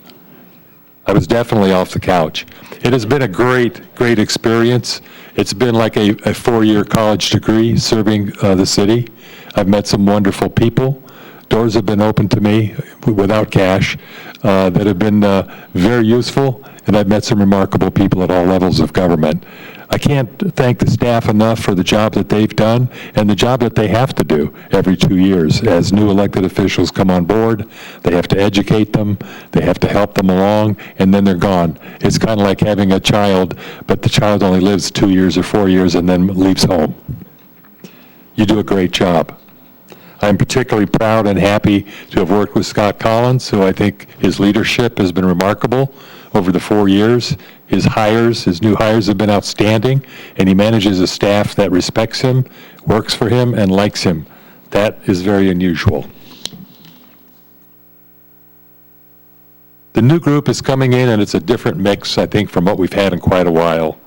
I was definitely off the couch. It has been a great experience. It's been like a 4-year college degree serving the city. I've met some wonderful people. Doors have been opened to me without cash that have been very useful, and I've met some remarkable people at all levels of government. I can't thank the staff enough for the job that they've done and the job that they have to do every 2 years. As new elected officials come on board, they have to educate them, they have to help them along, and then they're gone. It's kind of like having a child, but the child only lives 2 years or 4 years and then leaves home. You do a great job. I'm particularly proud and happy to have worked with Scott Collins, who I think his leadership has been remarkable over the 4 years. His new hires have been outstanding, and he manages a staff that respects him, works for him, and likes him. That is very unusual. The new group is coming in, and it's a different mix, I think, from what we've had in quite a while.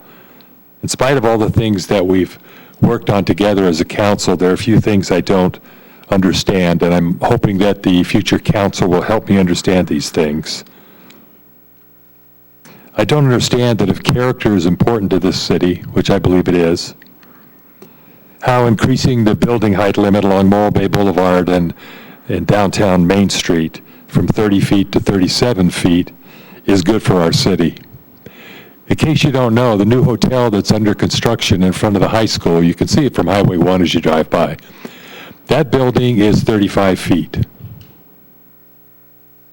In spite of all the things that we've worked on together as a council, there are a few things I don't understand, and I'm hoping that the future council will help me understand these things. I don't understand that if character is important to this city, which I believe it is, how increasing the building height limit along Morro Bay Boulevard and downtown Main Street from 30 feet to 37 feet is good for our city. In case you don't know, the new hotel that's under construction in front of the high school, you can see it from Highway 1 as you drive by. That building is 35 feet.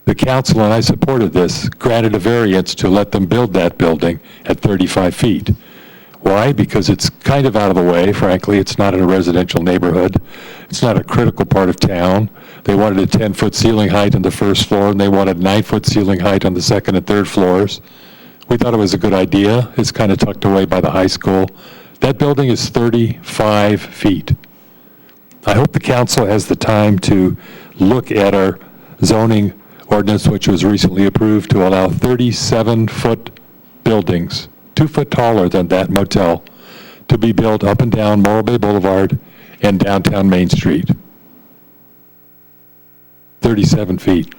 The council, and I supported this, granted a variance to let them build that building at 35 feet. Why? Because it's kind of out of the way, frankly. It's not in a residential neighborhood. It's not a critical part of town. They wanted a 10-foot ceiling height on the first floor, and they wanted 9-foot ceiling height on the second and third floors. We thought it was a good idea. It's kind of tucked away by the high school. That building is 35 feet. I hope the council has the time to look at our zoning ordinance, which was recently approved, to allow 37-foot buildings, 2 foot taller than that motel, to be built up and down Morro Bay Boulevard and downtown Main Street. 37 feet.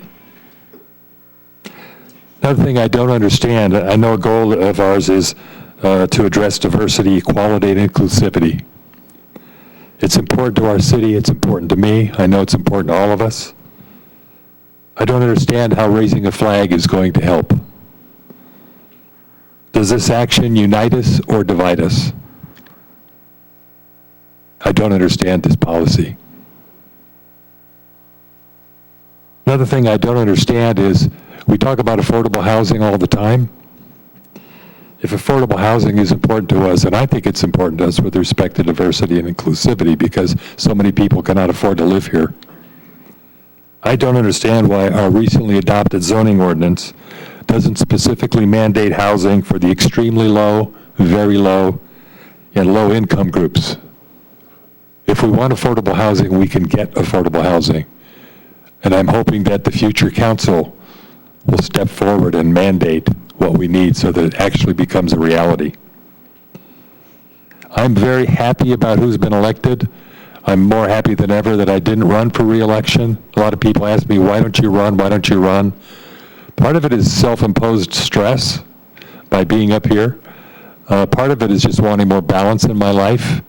Another thing I don't understand, I know a goal of ours is to address diversity, equality, and inclusivity. It's important to our city, it's important to me, I know it's important to all of us. I don't understand how raising a flag is going to help. Does this action unite us or divide us? I don't understand this policy. Another thing I don't understand is we talk about affordable housing all the time. If affordable housing is important to us, and I think it's important to us with respect to diversity and inclusivity because so many people cannot afford to live here, I don't understand why our recently adopted zoning ordinance doesn't specifically mandate housing for the extremely low, very low, and low income groups. If we want affordable housing, we can get affordable housing. And I'm hoping that the future council will step forward and mandate what we need so that it actually becomes a reality. I'm very happy about who's been elected. I'm more happy than ever that I didn't run for re-election. A lot of people ask me, why don't you run? Why don't you run? Part of it is self-imposed stress by being up here. Part of it is just wanting more balance in my life.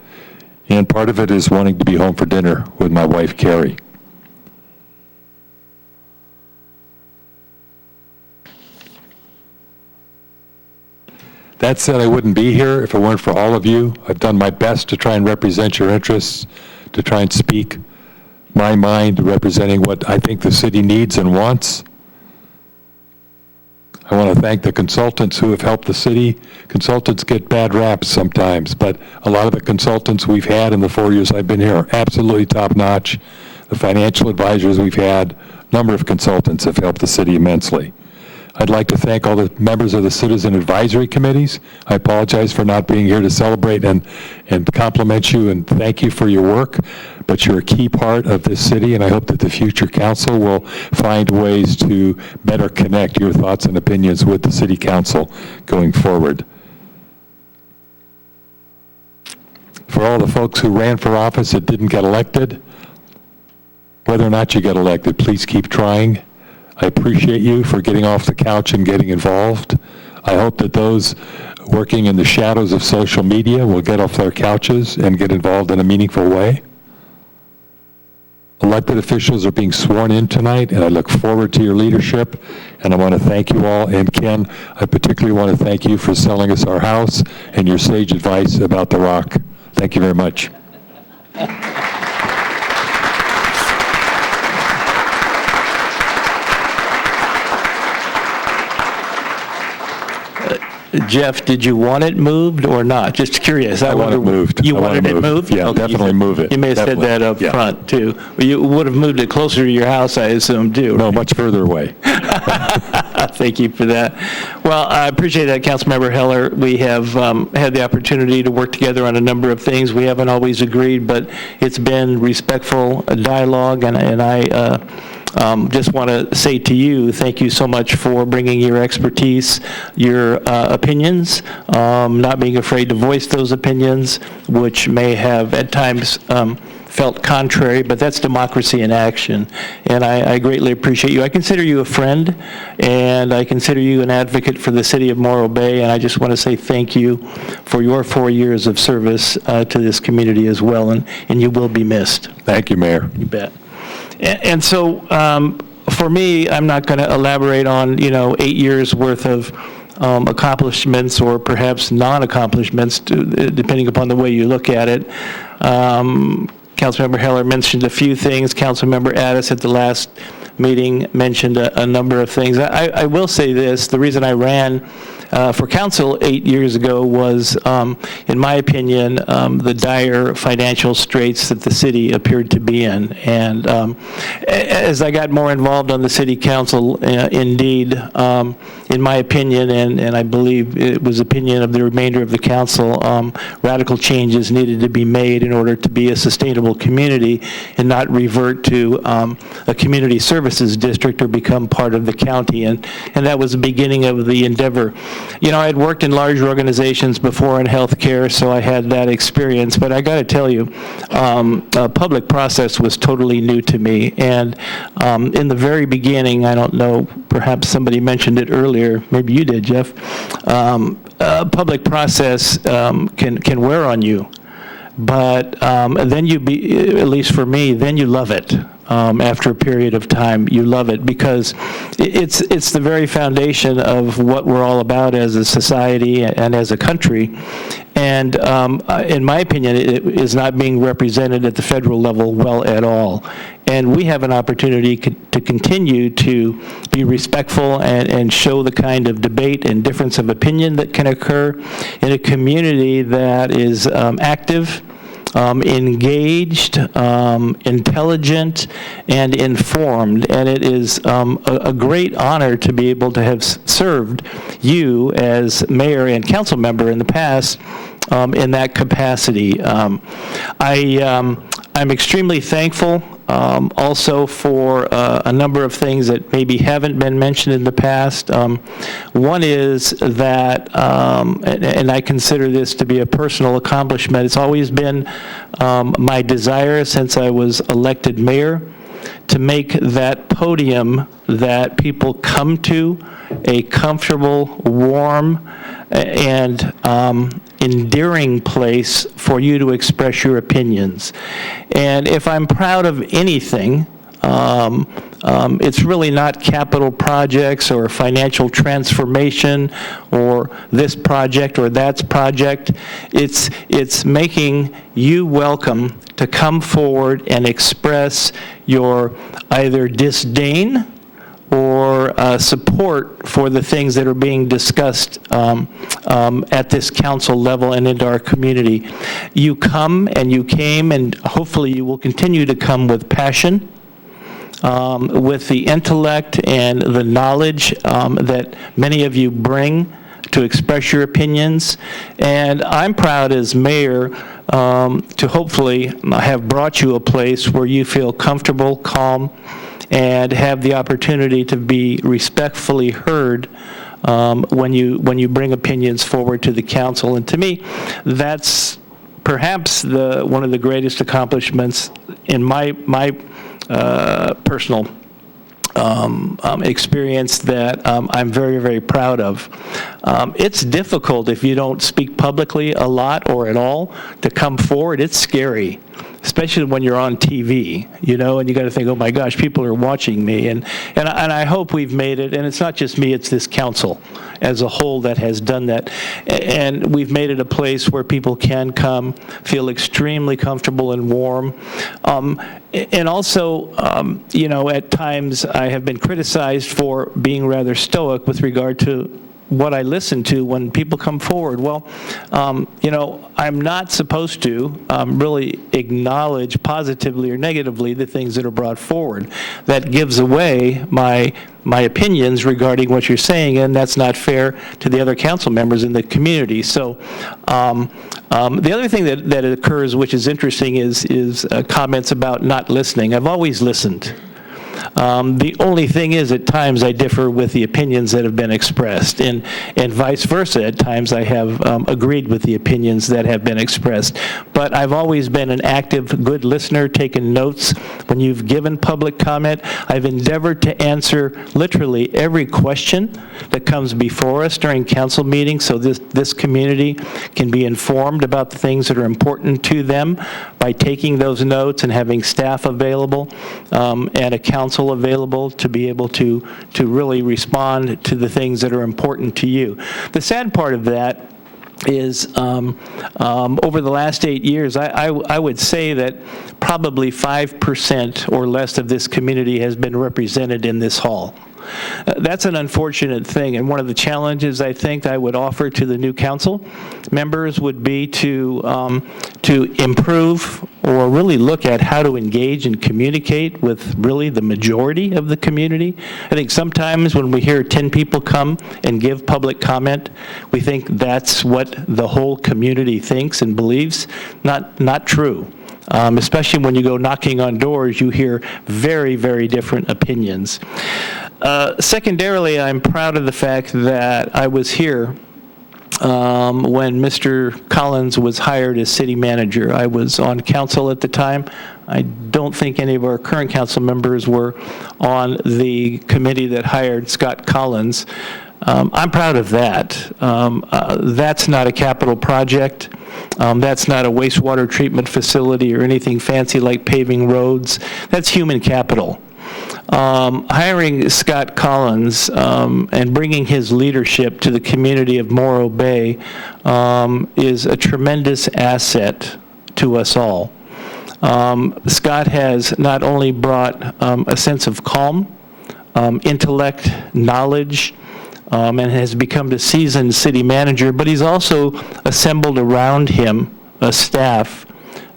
And part of it is wanting to be home for dinner with my wife, Carrie. That said, I wouldn't be here if it weren't for all of you. I've done my best to try and represent your interests, to try and speak my mind, representing what I think the city needs and wants. I want to thank the consultants who have helped the city. Consultants get bad raps sometimes, but a lot of the consultants we've had in the 4 years I've been here are absolutely top-notch. The financial advisors we've had, a number of consultants have helped the city immensely. I'd like to thank all the members of the citizen advisory committees. I apologize for not being here to celebrate and compliment you and thank you for your work, but you're a key part of this city, and I hope that the future council will find ways to better connect your thoughts and opinions with the city council going forward. For all the folks who ran for office that didn't get elected, whether or not you get elected, please keep trying. I appreciate you for getting off the couch and getting involved. I hope that those working in the shadows of social media will get off their couches and get involved in a meaningful way. Elected officials are being sworn in tonight, and I look forward to your leadership, and I want to thank you all. And Ken, I particularly want to thank you for selling us our house and your sage advice about the rock. Thank you very much. Jeff, did you want it moved or not? Just curious. I want it moved. You wanted it moved? Yeah, Okay, definitely move it. You may have said that up front, too. But you would have moved it closer to your house, I assume, too. No, much further away. Thank you for that. Well, I appreciate that, Councilmember Heller. We have had the opportunity to work together on a number of things. We haven't always agreed, but it's been respectful dialogue, and I just want to say to you, thank you so much for bringing your expertise, your opinions, not being afraid to voice those opinions, which may have at times felt contrary, but that's democracy in action, and I greatly appreciate you. I consider you a friend, and I consider you an advocate for the city of Morro Bay, and I just want to say thank you for your 4 years of service to this community as well, and you will be missed. Thank you, Mayor. You bet. And so, for me, I'm not going to elaborate on, 8 years worth of accomplishments or perhaps non-accomplishments, depending upon the way you look at it. Councilmember Heller mentioned a few things. Councilmember Addis at the last meeting mentioned a number of things. I will say this, the reason I ran for council 8 years ago was, in my opinion, the dire financial straits that the city appeared to be in. And as I got more involved on the city council, indeed, in my opinion, and I believe it was opinion of the remainder of the council, radical changes needed to be made in order to be a sustainable community and not revert to a community services district or become part of the county. And that was the beginning of the endeavor. I had worked in large organizations before in healthcare, so I had that experience. But I got to tell you, public process was totally new to me. And in the very beginning, I don't know, perhaps somebody mentioned it earlier, maybe you did, Jeff, public process can wear on you. But then at least for me, then you love it. After a period of time, you love it because it's the very foundation of what we're all about as a society and as a country. And in my opinion, it is not being represented at the federal level well at all. And we have an opportunity to continue to be respectful and show the kind of debate and difference of opinion that can occur in a community that is active, engaged, intelligent, and informed. And it is a great honor to be able to have served you as mayor and council member in the past in that capacity. I'm extremely thankful also for a number of things that maybe haven't been mentioned in the past. One is that, and I consider this to be a personal accomplishment, it's always been my desire since I was elected mayor to make that podium that people come to a comfortable, warm, and endearing place for you to express your opinions. And if I'm proud of anything, it's really not capital projects or financial transformation or this project or that project. It's making you welcome to come forward and express your either disdain or support for the things that are being discussed at this council level and into our community. You come and you came, and hopefully you will continue to come with passion, with the intellect and the knowledge that many of you bring to express your opinions. And I'm proud as mayor to hopefully have brought you a place where you feel comfortable, calm, and have the opportunity to be respectfully heard when you bring opinions forward to the council. And to me, that's perhaps one of the greatest accomplishments in my personal experience that I'm very, very proud of. It's difficult if you don't speak publicly a lot or at all to come forward. It's scary, especially when you're on TV, and you got to think, oh my gosh, people are watching me. And I hope we've made it, and it's not just me, it's this council as a whole that has done that. And we've made it a place where people can come, feel extremely comfortable and warm. And also, at times I have been criticized for being rather stoic with regard to what I listen to when people come forward. Well, I'm not supposed to really acknowledge positively or negatively the things that are brought forward. That gives away my opinions regarding what you're saying, and that's not fair to the other council members in the community. So the other thing that occurs, which is interesting, is comments about not listening. I've always listened. The only thing is, at times, I differ with the opinions that have been expressed, and vice versa. At times, I have agreed with the opinions that have been expressed. But I've always been an active, good listener, taken notes. When you've given public comment, I've endeavored to answer literally every question that comes before us during council meetings, so this community can be informed about the things that are important to them by taking those notes and having staff available and a council available to be able to really respond to the things that are important to you. The sad part of that is over the last 8 years, I would say that probably 5% or less of this community has been represented in this hall. That's an unfortunate thing, and one of the challenges I think I would offer to the new council members would be to improve or really look at how to engage and communicate with really the majority of the community. I think sometimes when we hear 10 people come and give public comment, we think that's what the whole community thinks and believes. Not true. Especially when you go knocking on doors, you hear very, very different opinions. Secondarily, I'm proud of the fact that I was here when Mr. Collins was hired as city manager. I was on council at the time. I don't think any of our current council members were on the committee that hired Scott Collins. I'm proud of that. That's not a capital project. That's not a wastewater treatment facility or anything fancy like paving roads. That's human capital. Hiring Scott Collins and bringing his leadership to the community of Morro Bay is a tremendous asset to us all. Scott has not only brought a sense of calm, intellect, knowledge, and has become the seasoned city manager, but he's also assembled around him a staff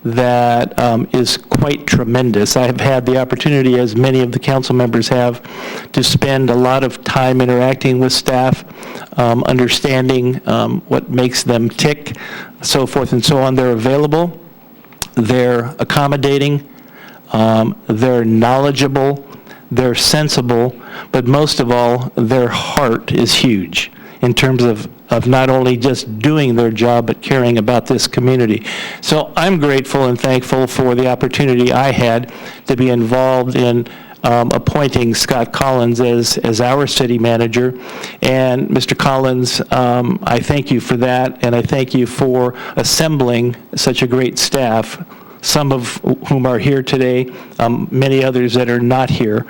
that is quite tremendous. I have had the opportunity, as many of the council members have, to spend a lot of time interacting with staff, understanding what makes them tick, so forth and so on. They're available, they're accommodating, they're knowledgeable, they're sensible, but most of all, their heart is huge in terms of not only just doing their job, but caring about this community. So I'm grateful and thankful for the opportunity I had to be involved in appointing Scott Collins as our city manager. And Mr. Collins, I thank you for that, and I thank you for assembling such a great staff, some of whom are here today, many others that are not here.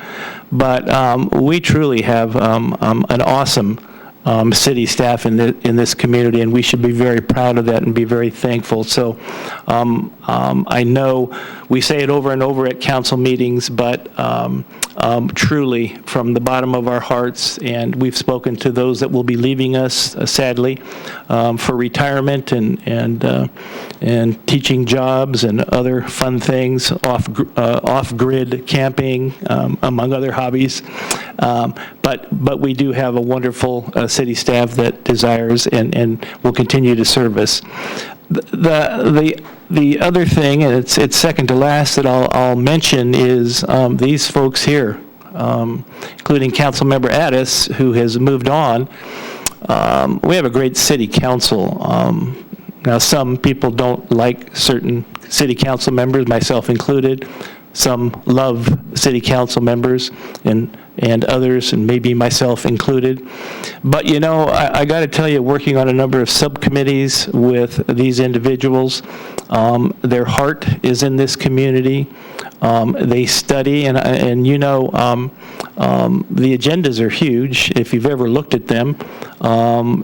But we truly have an awesome city staff in this community, and we should be very proud of that and be very thankful. So I know we say it over and over at council meetings, but truly from the bottom of our hearts, and we've spoken to those that will be leaving us, sadly, for retirement and teaching jobs and other fun things, off-grid camping, among other hobbies. But we do have a wonderful city staff that desires and will continue to serve us. The other thing, and it's second to last, that I'll mention is these folks here, including Councilmember Addis, who has moved on. We have a great city council. Now, some people don't like certain city council members, myself included. Some love city council members and others, and maybe myself included. But you know, I got to tell you, working on a number of subcommittees with these individuals, their heart is in this community. They study, and you know, the agendas are huge. If you've ever looked at them,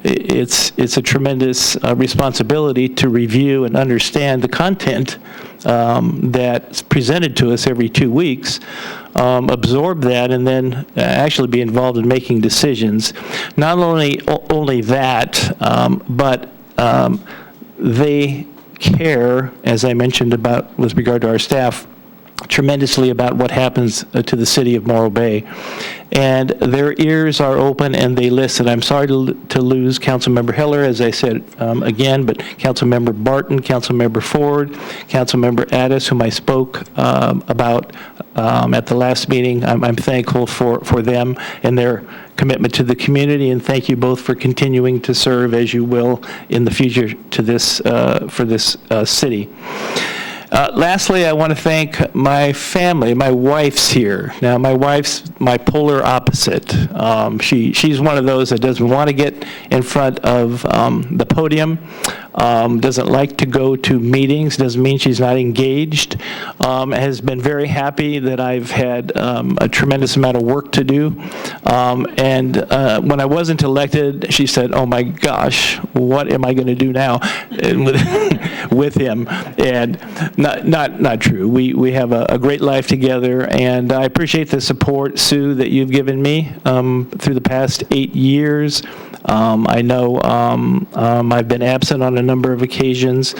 it's a tremendous responsibility to review and understand the content that's presented to us every 2 weeks, absorb that, and then actually be involved in making decisions. Not only that, but they care, as I mentioned about with regard to our staff, tremendously about what happens to the city of Morro Bay. And their ears are open and they listen. I'm sorry to lose Councilmember Heller, as I said again, but Councilmember Barton, Councilmember Ford, Councilmember Addis, whom I spoke about at the last meeting. I'm thankful for them and their commitment to the community, and thank you both for continuing to serve as you will in the future to this for this city. Lastly, I want to thank my family. My wife's here. Now, my wife's my polar opposite. She's one of those that doesn't want to get in front of the podium, doesn't like to go to meetings, doesn't mean she's not engaged, has been very happy that I've had a tremendous amount of work to do. And when I wasn't elected, she said, oh my gosh, what am I going to do now with him? And not true. We have a great life together, and I appreciate the support, Sue, that you've given me through the past 8 years. I know I've been absent on a number of occasions,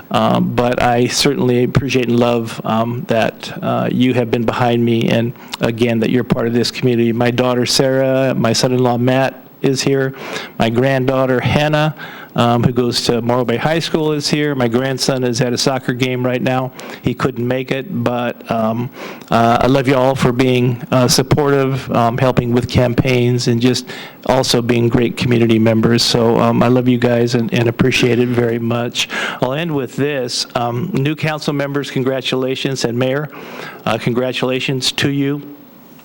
but I certainly appreciate and love that you have been behind me, and again, that you're part of this community. My daughter, Sarah, my son-in-law, Matt, is here. My granddaughter, Hannah, who goes to Morro Bay High School, is here. My grandson is at a soccer game right now. He couldn't make it, but I love you all for being supportive, helping with campaigns, and just also being great community members. So I love you guys and appreciate it very much. I'll end with this. New council members, congratulations, and Mayor, congratulations to you.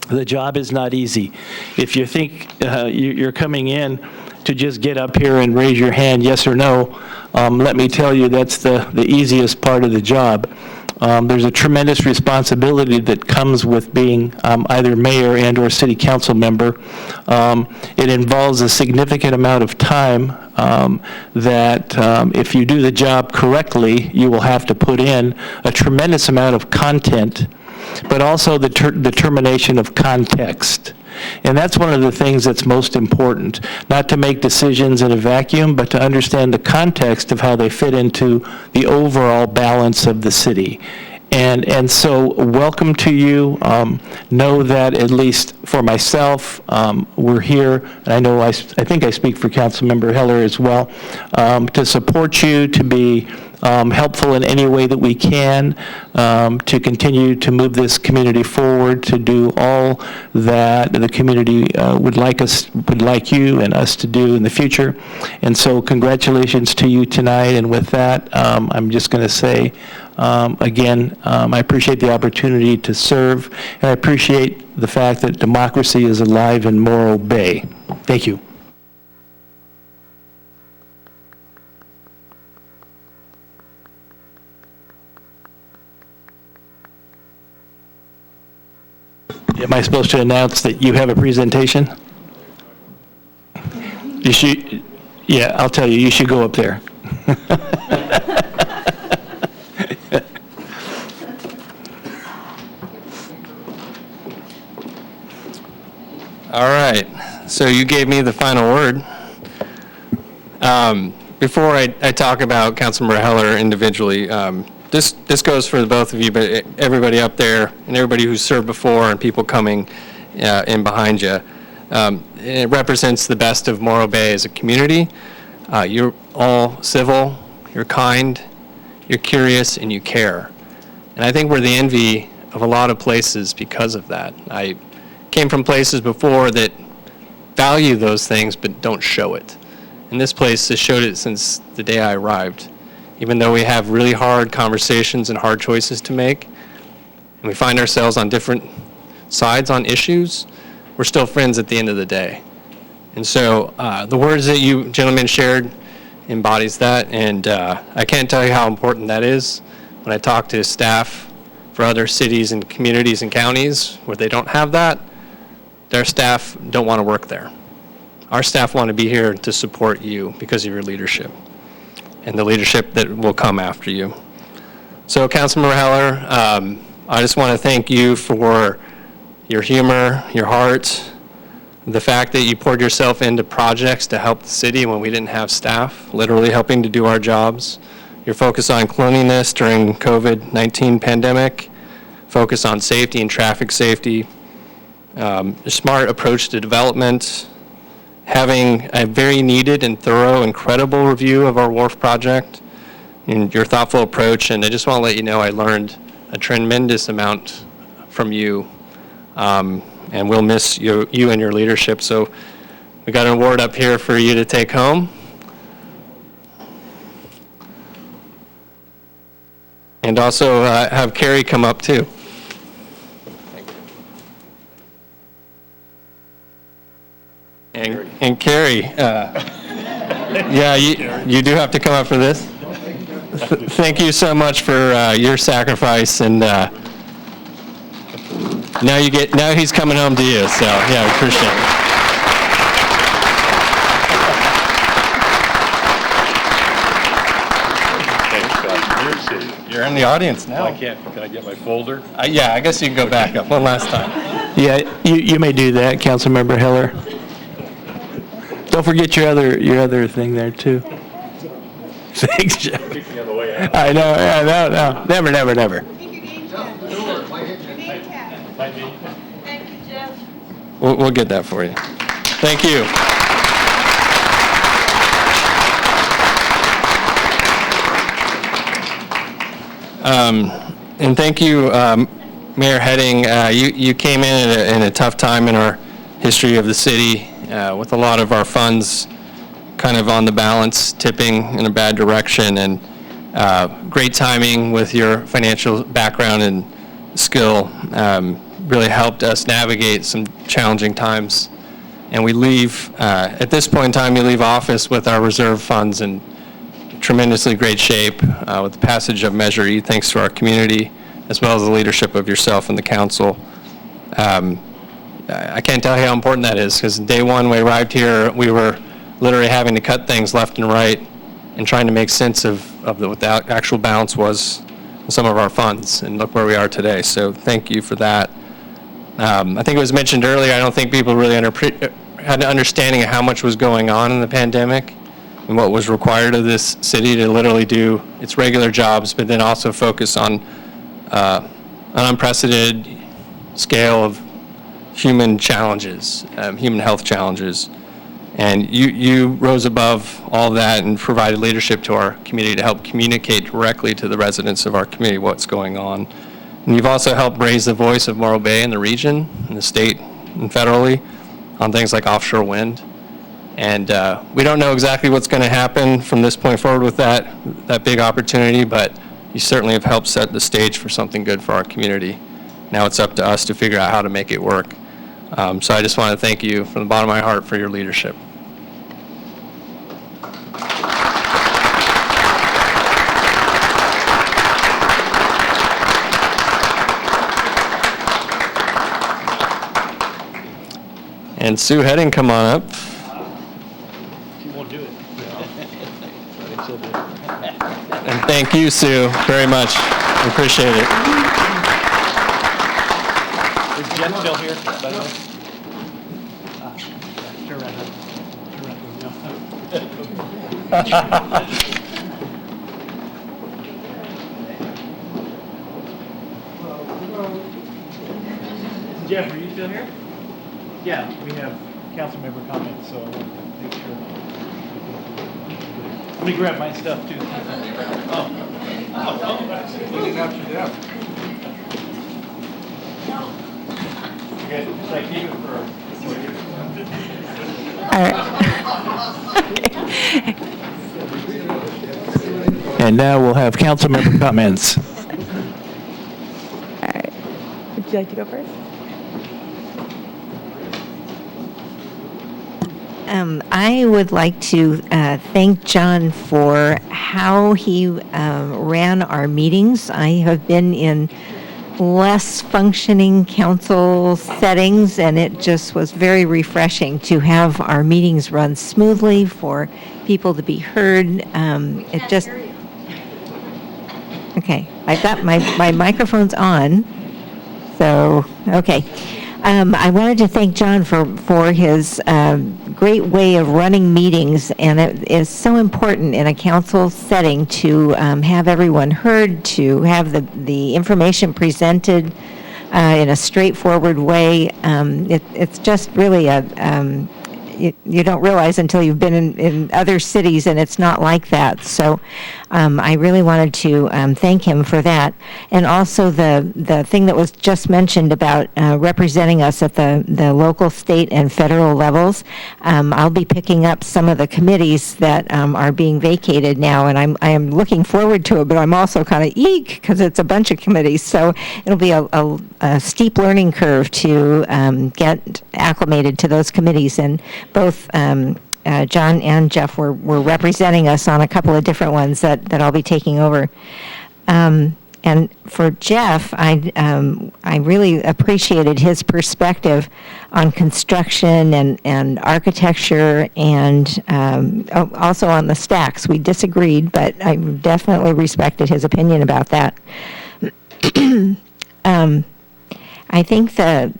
The job is not easy. If you think you're coming in to just get up here and raise your hand, yes or no, let me tell you that's the easiest part of the job. There's a tremendous responsibility that comes with being either mayor and or city council member. It involves a significant amount of time that if you do the job correctly, you will have to put in a tremendous amount of content, but also the determination of context. And that's one of the things that's most important, not to make decisions in a vacuum, but to understand the context of how they fit into the overall balance of the city. And so welcome to you. Know that, at least for myself, we're here, and I know I think I speak for Councilmember Heller as well, to support you, to be helpful in any way that we can, to continue to move this community forward, to do all that the community would like you and us to do in the future. And so congratulations to you tonight. And with that, I'm just going to say, again, I appreciate the opportunity to serve, and I appreciate the fact that democracy is alive in Morro Bay. Thank you. Am I supposed to announce that you have a presentation? You should, yeah, I'll tell you, you should go up there. All right, so you gave me the final word. Before I talk about Councilmember Heller individually, this goes for the both of you, but everybody up there and everybody who's served before and people coming in behind you. It represents the best of Morro Bay as a community. You're all civil, you're kind, you're curious, and you care. And I think we're the envy of a lot of places because of that. I came from places before that value those things but don't show it. And this place has showed it since the day I arrived. Even though we have really hard conversations and hard choices to make, and we find ourselves on different sides on issues, we're still friends at the end of the day. And so the words that you gentlemen shared embodies that, and I can't tell you how important that is. When I talk to staff for other cities and communities and counties where they don't have that, their staff don't want to work there. Our staff want to be here to support you because of your leadership and the leadership that will come after you. So Councilmember Heller, I just want to thank you for your humor, your heart, the fact that you poured yourself into projects to help the city when we didn't have staff, literally helping to do our jobs. Your focus on cleanliness during COVID-19 pandemic, focus on safety and traffic safety, a smart approach to development, having a very needed and thorough and credible review of our wharf project, and your thoughtful approach. And I just want to let you know I learned a tremendous amount from you, and we'll miss you and your leadership. So we got an award up here for you to take home. And also have Carrie come up too. And Carrie, yeah, you do have to come up for this. Thank you so much for your sacrifice, and now he's coming home to you. So yeah, I appreciate it. You're in the audience now. Can I get my folder? Yeah, I guess you can go back up one last time. Yeah, you may do that, Councilmember Heller. Don't forget your other thing there, too. Thanks, Jeff. I know, no. Never. We'll get that for you. Thank you. And thank you, Mayor Heading. You came in a tough time in our history of the city with a lot of our funds kind of on the balance, tipping in a bad direction, and great timing with your financial background and skill really helped us navigate some challenging times. And we leave, at this point in time, you leave office with our reserve funds in tremendously great shape with the passage of Measure E, thanks to our community, as well as the leadership of yourself and the council. I can't tell you how important that is, because day one we arrived here, we were literally having to cut things left and right and trying to make sense of what the actual balance was in some of our funds, and look where we are today. So thank you for that. I think it was mentioned earlier, I don't think people really had an understanding of how much was going on in the pandemic and what was required of this city to literally do its regular jobs, but then also focus on an unprecedented scale of human challenges, human health challenges. And you rose above all that and provided leadership to our community to help communicate directly to the residents of our community what's going on. And you've also helped raise the voice of Morro Bay and the region, and the state and federally, on things like offshore wind. And we don't know exactly what's going to happen from this point forward with that big opportunity, but you certainly have helped set the stage for something good for our community. Now it's up to us to figure out how to make it work. So I just want to thank you from the bottom of my heart for your leadership. And Sue Heading, come on up. And thank you, Sue, very much. I appreciate it. Is Jen still here, by the way? Jeff, are you still here? Yeah, we have council member comments, so I want to make sure. Let me grab my stuff too. Cleaning out your desk. Okay, thank you for. All right. And now we'll have council member comments. All right. Would you like to go first? I would like to thank John for how he ran our meetings. I have been in less functioning council settings, and it just was very refreshing to have our meetings run smoothly, for people to be heard. It just... Okay, I've got my microphone's on, so, okay. I wanted to thank John for his great way of running meetings, and it is so important in a council setting to have everyone heard, to have the information presented in a straightforward way. It's just really you don't realize until you've been in other cities, and it's not like that. So I really wanted to thank him for that. And also the thing that was just mentioned about representing us at the local, state, and federal levels. I'll be picking up some of the committees that are being vacated now, and I am looking forward to it, but I'm also kind of eek because it's a bunch of committees. So it'll be a steep learning curve to get acclimated to those committees. And both John and Jeff were representing us on a couple of different ones that I'll be taking over. And for Jeff, I really appreciated his perspective on construction and architecture, and also on the stacks. We disagreed, but I definitely respected his opinion about that. I think there's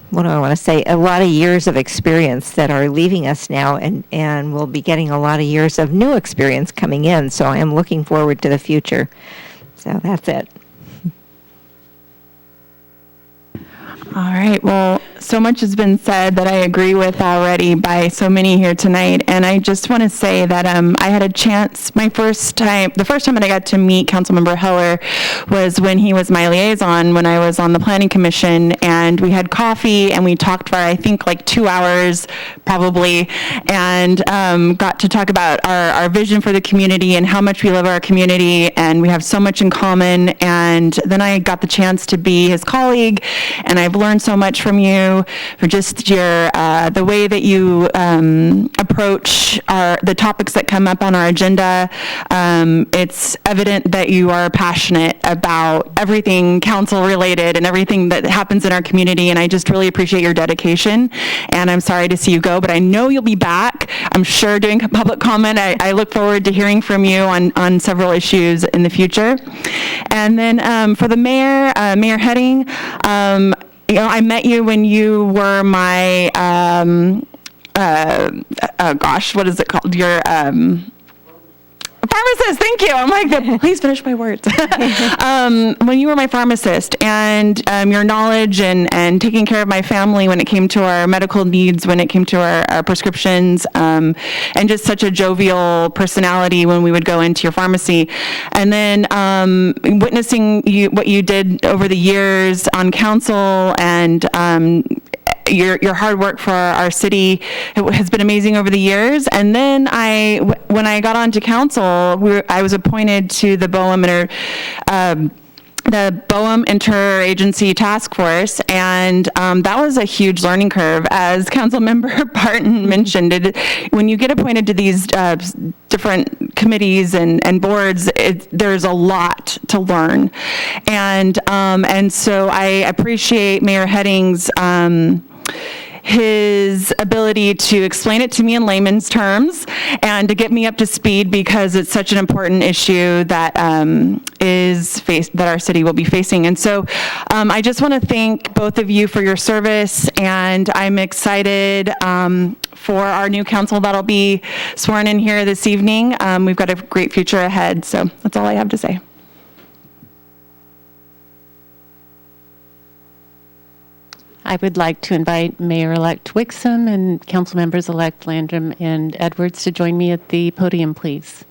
what do I want to say, a lot of years of experience that are leaving us now, and we'll be getting a lot of years of new experience coming in, so I am looking forward to the future. So that's it. All right, well, so much has been said that I agree with already by so many here tonight, and I just want to say that I had a chance, the first time that I got to meet Councilmember Heller was when he was my liaison when I was on the Planning Commission, and we had coffee, and we talked for, I think, like 2 hours, probably, and got to talk about our vision for the community and how much we love our community, and we have so much in common, and then I got the chance to be his colleague, and I've learned so much from you, for just your the way that you approach the topics that come up on our agenda. It's evident that you are passionate about everything council related and everything that happens in our community, and I just really appreciate your dedication, and I'm sorry to see you go, but I know you'll be back, I'm sure, doing public comment. I look forward to hearing from you on several issues in the future. And then for the mayor, Mayor Heading, I met you when you were my, what is it called? Your pharmacist, thank you. I'm like, please finish my words. When you were my pharmacist, and your knowledge and taking care of my family when it came to our medical needs, when it came to our prescriptions, and just such a jovial personality when we would go into your pharmacy. And then witnessing what you did over the years on council, and your hard work for our city has been amazing over the years. And then when I got onto council, I was appointed to the BOEM Interagency Task Force, and that was a huge learning curve. As Councilmember Barton mentioned, when you get appointed to these different committees and boards, there's a lot to learn, and so I appreciate Mayor Heading's his ability to explain it to me in layman's terms and to get me up to speed, because it's such an important issue that that our city will be facing. And so I just want to thank both of you for your service, and I'm excited for our new council that'll be sworn in here this evening. We've got a great future ahead, so that's all I have to say. I would like to invite Mayor-elect Wixom and Council Members-elect Landrum and Edwards to join me at the podium, please.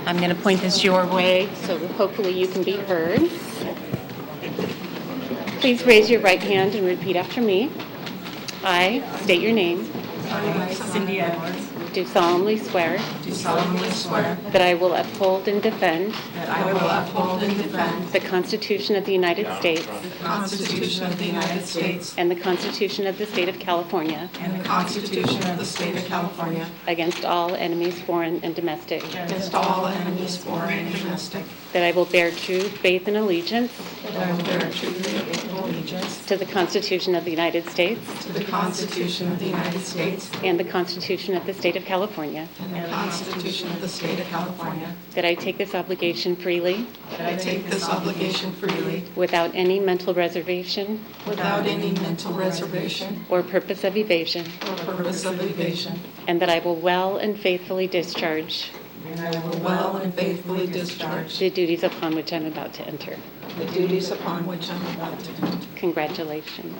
I'm going to point this your way so that hopefully you can be heard. Please raise your right hand and repeat after me. I state your name. I, Cindy Edwards, do solemnly swear do solemnly swear that I will uphold and defend that I will uphold and defend the Constitution of the United States the Constitution of the United States and the Constitution of the State of California and the Constitution of the State of California against all enemies, foreign and domestic, against all enemies, foreign and domestic, that I will bear true faith and allegiance that I will bear true faith and allegiance to the Constitution of the United States to the Constitution of the United States and the Constitution of the State of California, and the Constitution of the State of California, that I take this obligation freely that I take this obligation freely without any mental reservation without any mental reservation or purpose of evasion, or purpose of evasion, and that I will well and faithfully discharge and I will well and faithfully discharge the duties upon which I'm about to enter. the duties upon which I'm about to enter. Congratulations.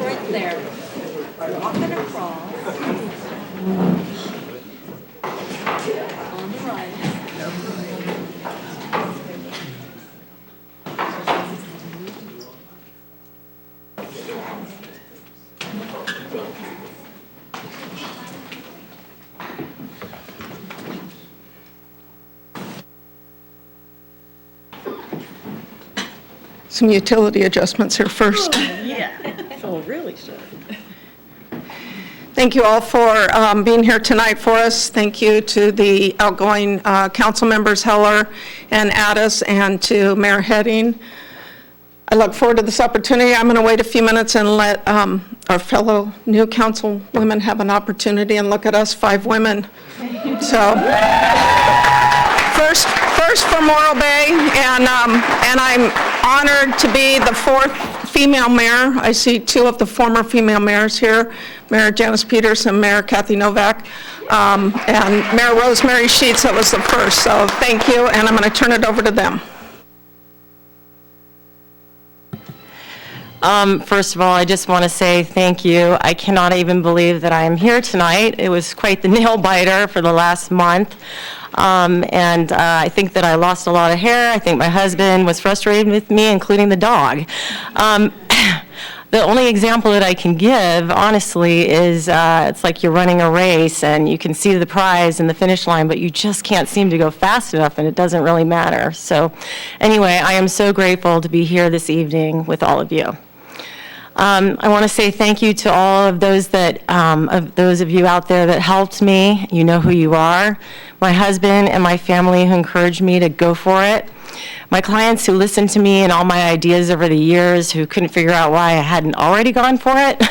Right there. Walking across. On the right. Some utility adjustments here first. Yeah, so really should. Thank you all for being here tonight for us. Thank you to the outgoing council members Heller and Addis, and to Mayor Heading. I look forward to this opportunity. I'm going to wait a few minutes and let our fellow new council women have an opportunity and look at us 5 women. So first for Morro Bay, and I'm honored to be the 4th female mayor. I see 2 of the former female mayors here, Mayor Janice Peters and Mayor Kathy Novak, and Mayor Rosemary Sheets, that was the first. So thank you, and I'm going to turn it over to them. First of all, I just want to say thank you. I cannot even believe that I am here tonight. It was quite the nail biter for the last month. And I think that I lost a lot of hair. I think my husband was frustrated with me, including the dog. The only example that I can give, honestly, is it's like you're running a race and you can see the prize and the finish line, but you just can't seem to go fast enough, and it doesn't really matter. So anyway, I am so grateful to be here this evening with all of you. I want to say thank you to all of those of you out there that helped me. You know who you are. My husband and my family who encouraged me to go for it. My clients who listened to me and all my ideas over the years, who couldn't figure out why I hadn't already gone for it.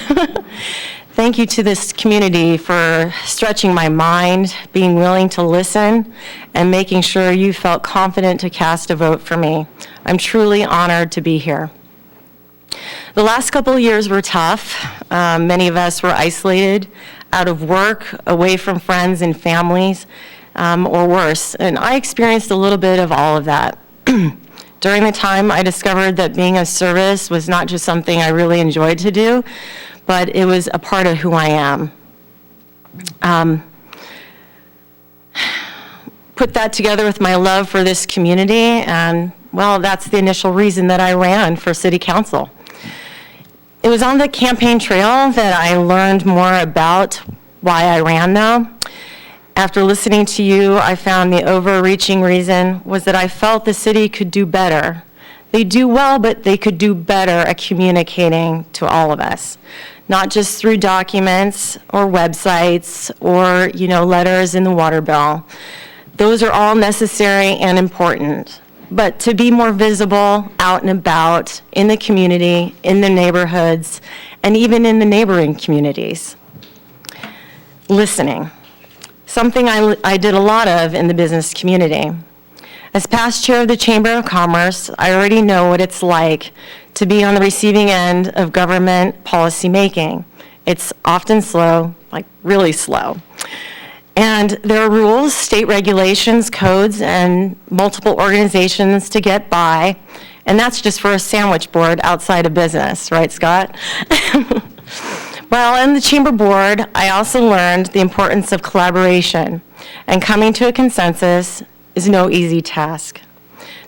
Thank you to this community for stretching my mind, being willing to listen, and making sure you felt confident to cast a vote for me. I'm truly honored to be here. The last couple of years were tough. Many of us were isolated, out of work, away from friends and families, or worse. And I experienced a little bit of all of that. During the time, I discovered that being of service was not just something I really enjoyed to do, but it was a part of who I am. Put that together with my love for this community, and, well, that's the initial reason that I ran for city council. It was on the campaign trail that I learned more about why I ran, though. After listening to you, I found the overreaching reason was that I felt the city could do better. They do well, but they could do better at communicating to all of us, not just through documents or websites or, letters in the water bill. Those are all necessary and important, but to be more visible out and about in the community, in the neighborhoods, and even in the neighboring communities. Listening. Something I did a lot of in the business community. As past chair of the Chamber of Commerce, I already know what it's like to be on the receiving end of government policy making. It's often slow, like really slow. And there are rules, state regulations, codes, and multiple organizations to get by. And that's just for a sandwich board outside of business, right, Scott? Well, in the Chamber Board, I also learned the importance of collaboration, and coming to a consensus is no easy task.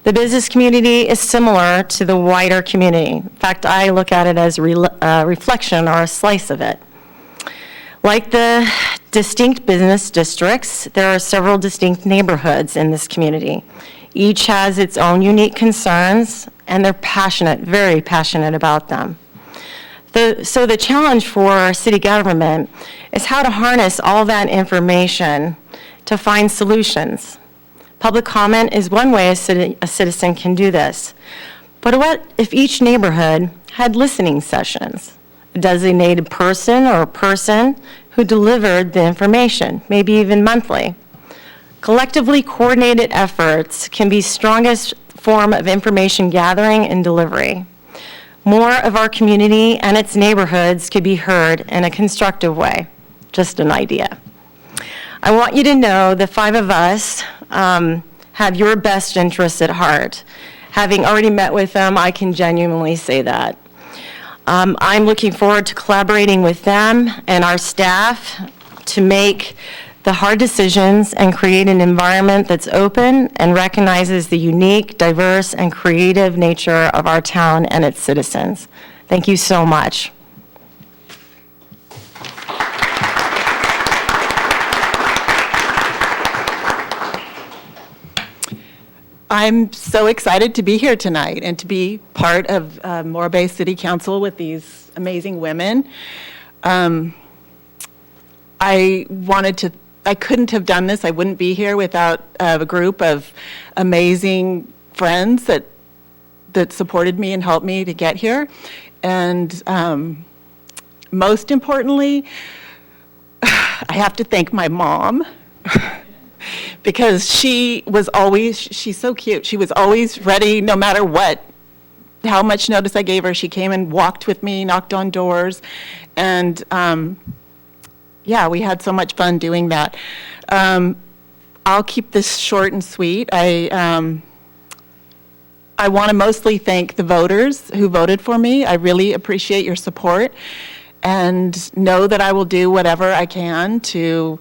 The business community is similar to the wider community. In fact, I look at it as a reflection or a slice of it. Like the distinct business districts, there are several distinct neighborhoods in this community. Each has its own unique concerns, and they're passionate, very passionate about them. So the challenge for our city government is how to harness all that information to find solutions. Public comment is one way a citizen can do this. But what if each neighborhood had listening sessions? A designated person or a person who delivered the information, maybe even monthly. Collectively coordinated efforts can be strongest form of information gathering and delivery. More of our community and its neighborhoods could be heard in a constructive way. Just an idea. I want you to know the five of us have your best interests at heart. Having already met with them, I can genuinely say that. I'm looking forward to collaborating with them and our staff to make the hard decisions and create an environment that's open and recognizes the unique, diverse, and creative nature of our town and its citizens. Thank you so much. I'm so excited to be here tonight and to be part of Morro Bay City Council with these amazing women. I couldn't have done this. I wouldn't be here without a group of amazing friends that supported me and helped me to get here. And most importantly, I have to thank my mom. Because she's so cute. She was always ready no matter what, how much notice I gave her. She came and walked with me, knocked on doors, and yeah, we had so much fun doing that. I'll keep this short and sweet. I want to mostly thank the voters who voted for me. I really appreciate your support and know that I will do whatever I can to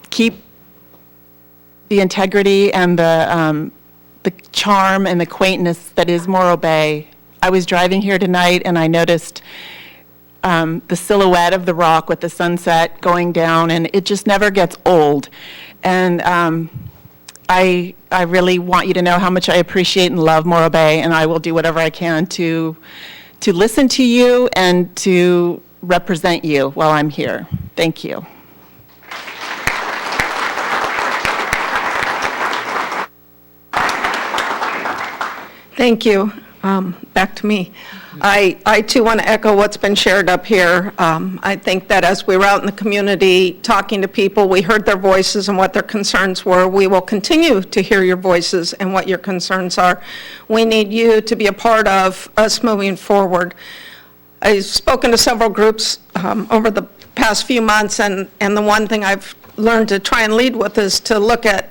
keep the integrity and the charm and the quaintness that is Morro Bay. I was driving here tonight and I noticed the silhouette of the rock with the sunset going down, and it just never gets old. And I really want you to know how much I appreciate and love Morro Bay, and I will do whatever I can to listen to you and to represent you while I'm here. Thank you. Thank you. Back to me. I too want to echo what's been shared up here. I think that as we were out in the community talking to people, we heard their voices and what their concerns were. We will continue to hear your voices and what your concerns are. We need you to be a part of us moving forward. I've spoken to several groups over the past few months, and the one thing I've learned to try and lead with is to look at,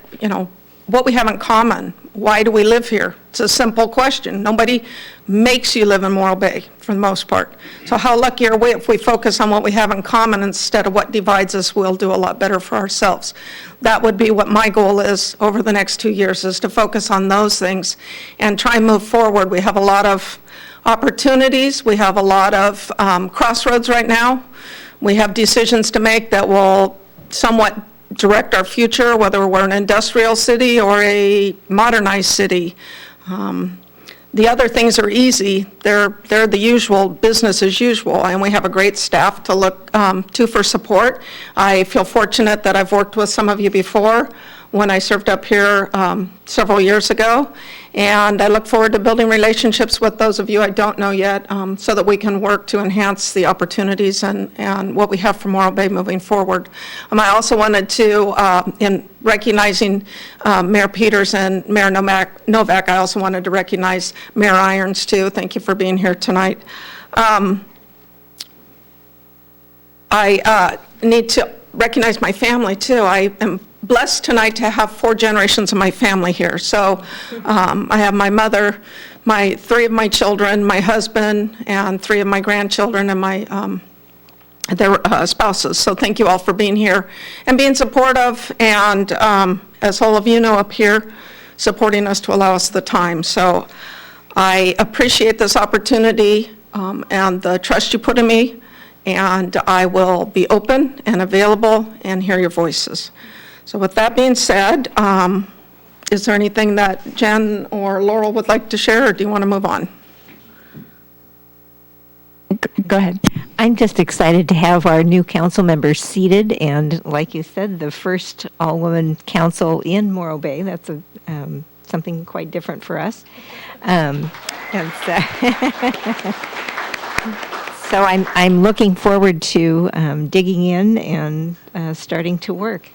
what we have in common. Why do we live here? It's a simple question. Nobody makes you live in Morro Bay for the most part. So how lucky are we if we focus on what we have in common instead of what divides us? We'll do a lot better for ourselves. That would be what my goal is over the next 2 years, is to focus on those things and try and move forward. We have a lot of opportunities. We have a lot of crossroads right now. We have decisions to make that will somewhat direct our future, whether we're an industrial city or a modernized city. The other things are easy. They're the usual, business as usual, and we have a great staff to look to for support. I feel fortunate that I've worked with some of you before when I served up here several years ago, and I look forward to building relationships with those of you I don't know yet, so that we can work to enhance the opportunities and what we have for Morro Bay moving forward. I also wanted to, in recognizing Mayor Peters and Mayor Novak, I also wanted to recognize Mayor Irons too. Thank you for being here tonight. I need to recognize my family, too. I am blessed tonight to have 4 generations of my family here. So I have my mother, 3 of my children, my husband, and 3 of my grandchildren, and their spouses. So thank you all for being here and being supportive, and as all of you know up here, supporting us to allow us the time. So I appreciate this opportunity and the trust you put in me, and I will be open and available and hear your voices. So with that being said, is there anything that Jen or Laurel would like to share, or do you want to move on? Go ahead. I'm just excited to have our new council members seated, and like you said, the first all-woman council in Morro Bay. That's something quite different for us. And so I'm looking forward to digging in and starting to work.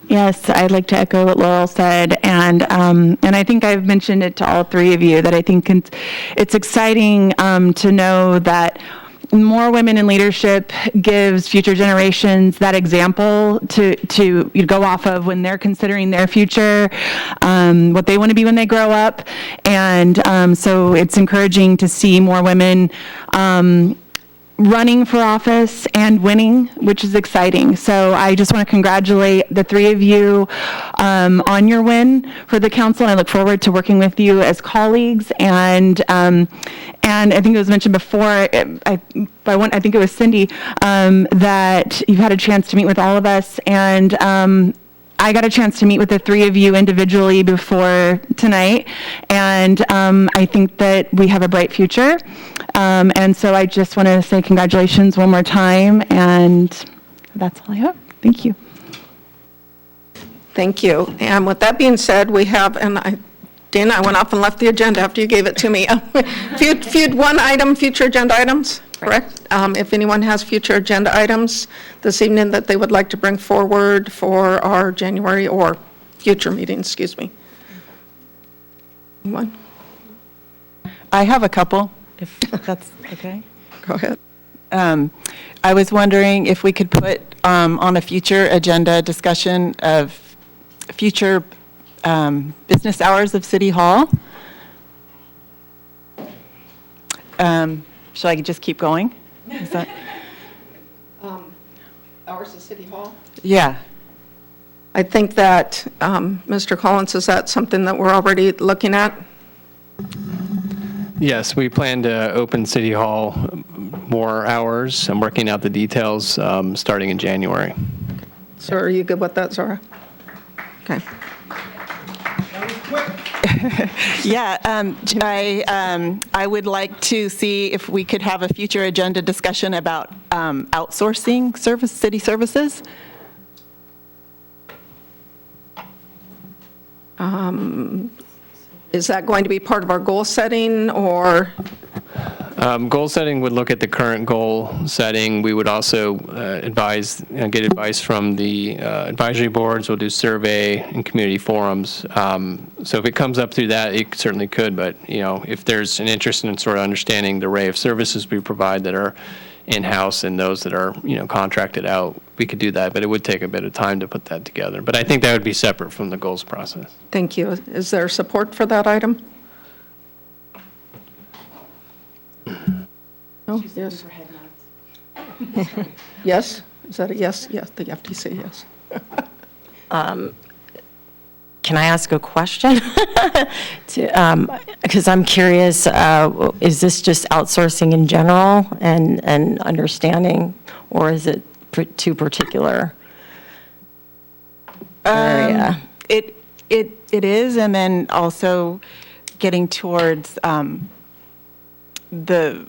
Yes, I'd like to echo what Laurel said, and I think I've mentioned it to all 3 of you, that I think it's exciting to know that more women in leadership gives future generations that example to go off of when they're considering their future, what they want to be when they grow up, and so it's encouraging to see more women running for office and winning, which is exciting. So I just want to congratulate the 3 of you on your win for the council, and I look forward to working with you as colleagues. And I think it was mentioned before, I think it was Cindy, that you've had a chance to meet with all of us, and I got a chance to meet with the 3 of you individually before tonight, and I think that we have a bright future. And so I just want to say congratulations one more time, and that's all I have. Thank you. Thank you. And with that being said, we have, Dana, I went off and left the agenda after you gave it to me. One item, future agenda items, correct? If anyone has future agenda items this evening that they would like to bring forward for our January or future meeting, excuse me. Anyone? I have a couple, if that's okay. Go ahead. I was wondering if we could put on a future agenda discussion of future business hours of City Hall. Shall I just keep going? Is that? Hours of City Hall? Yeah. I think that, Mr. Collins, is that something that we're already looking at? Yes, we plan to open City Hall more hours. I'm working out the details starting in January. So are you good with that, Zora? Okay. Yeah, I would like to see if we could have a future agenda discussion about outsourcing city services. Is that going to be part of our goal setting, or? Goal setting would look at the current goal setting. We would also get advice from the advisory boards. We'll do survey and community forums. So if it comes up through that, it certainly could. But if there's an interest in sort of understanding the array of services we provide that are in-house and those that are contracted out, we could do that. But it would take a bit of time to put that together. But I think that would be separate from the goals process. Thank you. Is there support for that item? No? Yes. Yes? Is that a yes? Yes, the FTC, yes. Can I ask a question? Because I'm curious, is this just outsourcing in general and understanding, or is it too particular area? It is, and then also getting towards the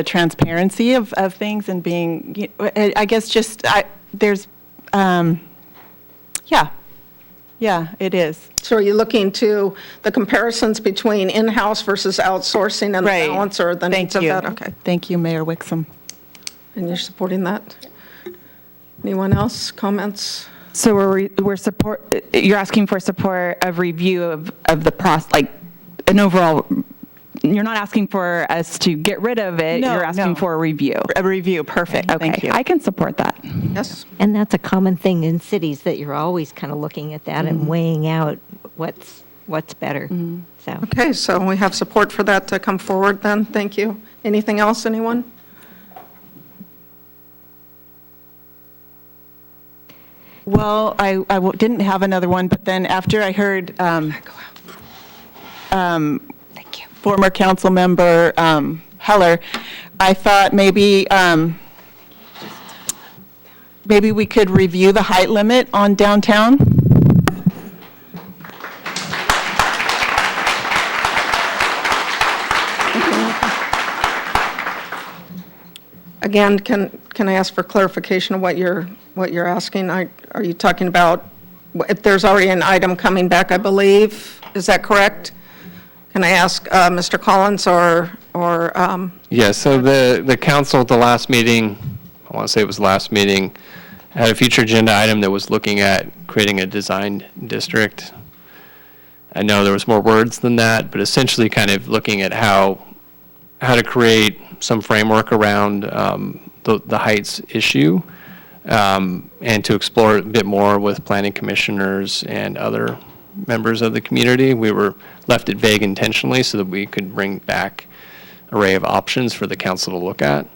transparency of things and being, I guess just, there's, yeah, it is. So are you looking to the comparisons between in-house versus outsourcing and the balance or the needs of that? Okay. Thank you, Mayor Wixom. And you're supporting that? Anyone else? Comments? So you're asking for support of review of the process, like an overall you're not asking for us to get rid of it. No, You're asking no. for a review. A review, perfect. Okay, Thank you. I can support that. Yes. And that's a common thing in cities, that you're always kind of looking at that and weighing out what's better. So. Okay, so we have support for that to come forward then. Thank you. Anything else, anyone? Well, I didn't have another one, but then after I heard former council member Heller, I thought maybe we could review the height limit on downtown. Again, can I ask for clarification of what you're asking? Are you talking about if there's already an item coming back, I believe? Is that correct? Can I ask Mr. Collins or? Yeah, so the council at the last meeting, I want to say it was last meeting, had a future agenda item that was looking at creating a design district. I know there was more words than that, but essentially kind of looking at how to create some framework around the heights issue, and to explore it a bit more with planning commissioners and other members of the community. We were left it vague intentionally so that we could bring back an array of options for the council to look at.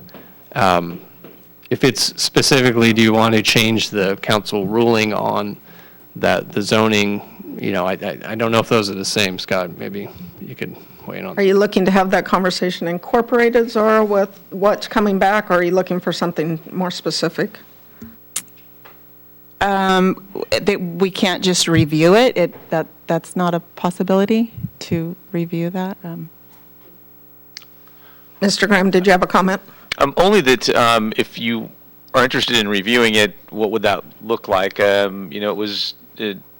If it's specifically, do you want to change the council ruling on that, the zoning, I don't know if those are the same. Scott, maybe you could weigh in on that. Are you looking to have that conversation incorporated, Zora, with what's coming back, or are you looking for something more specific? We can't just review it. That's not a possibility to review that. Mr. Graham, did you have a comment? Only that if you are interested in reviewing it, what would that look like? It was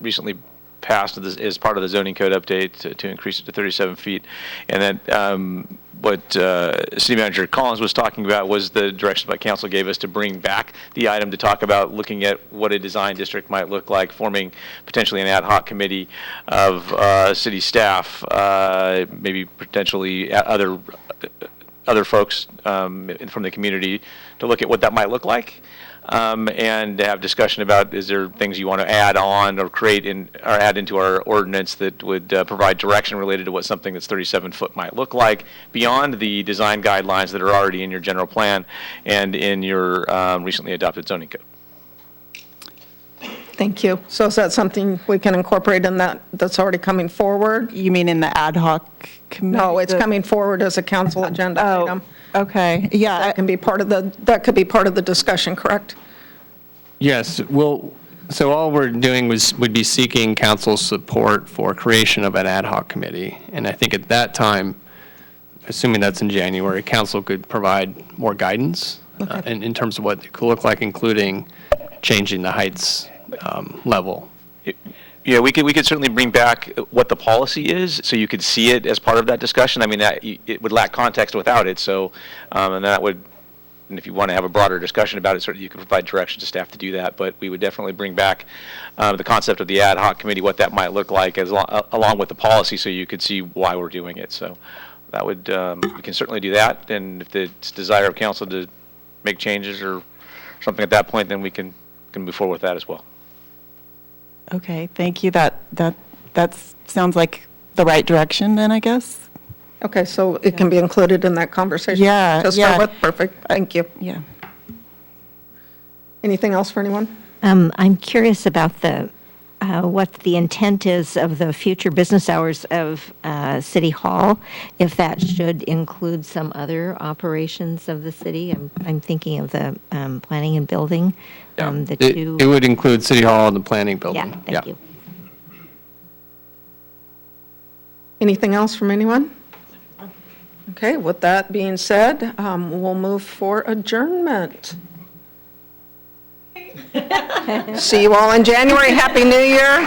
recently passed as part of the zoning code update to increase it to 37 feet. And then what City Manager Collins was talking about was the direction that council gave us to bring back the item to talk about looking at what a design district might look like, forming potentially an ad hoc committee of city staff, maybe potentially other folks from the community to look at what that might look like. And have discussion about, is there things you want to add on or create or add into our ordinance that would provide direction related to what something that's 37 foot might look like beyond the design guidelines that are already in your general plan and in your recently adopted zoning code. Thank you. So is that something we can incorporate in that's already coming forward? You mean in the ad hoc committee? No, it's coming forward as a council agenda item. Okay, yeah. That could be part of the discussion, correct? Yes, so all we're doing would be seeking council's support for creation of an ad hoc committee. And I think at that time, assuming that's in January, council could provide more guidance in terms of what it could look like, including changing the heights level. Yeah, we could certainly bring back what the policy is, so you could see it as part of that discussion. I mean, it would lack context without it. So, and if you want to have a broader discussion about it, certainly you could provide direction to staff to do that. But we would definitely bring back the concept of the ad hoc committee, what that might look like, along with the policy, so you could see why we're doing it. So, that would we can certainly do that. And if it's desire of council to make changes or something at that point, then we can move forward with that as well. Okay, thank you. That sounds like the right direction then, I guess. Okay, so it can be included in that conversation? Yeah, To start with? Perfect, thank you. Yeah. Anything else for anyone? I'm curious about what the intent is of the future business hours of City Hall, if that should include some other operations of the city. I'm thinking of the planning and building. It would include City Hall and the planning building. Yeah, thank you. Anything else from anyone? Okay, with that being said, we'll move for adjournment. See you all in January. Happy New Year.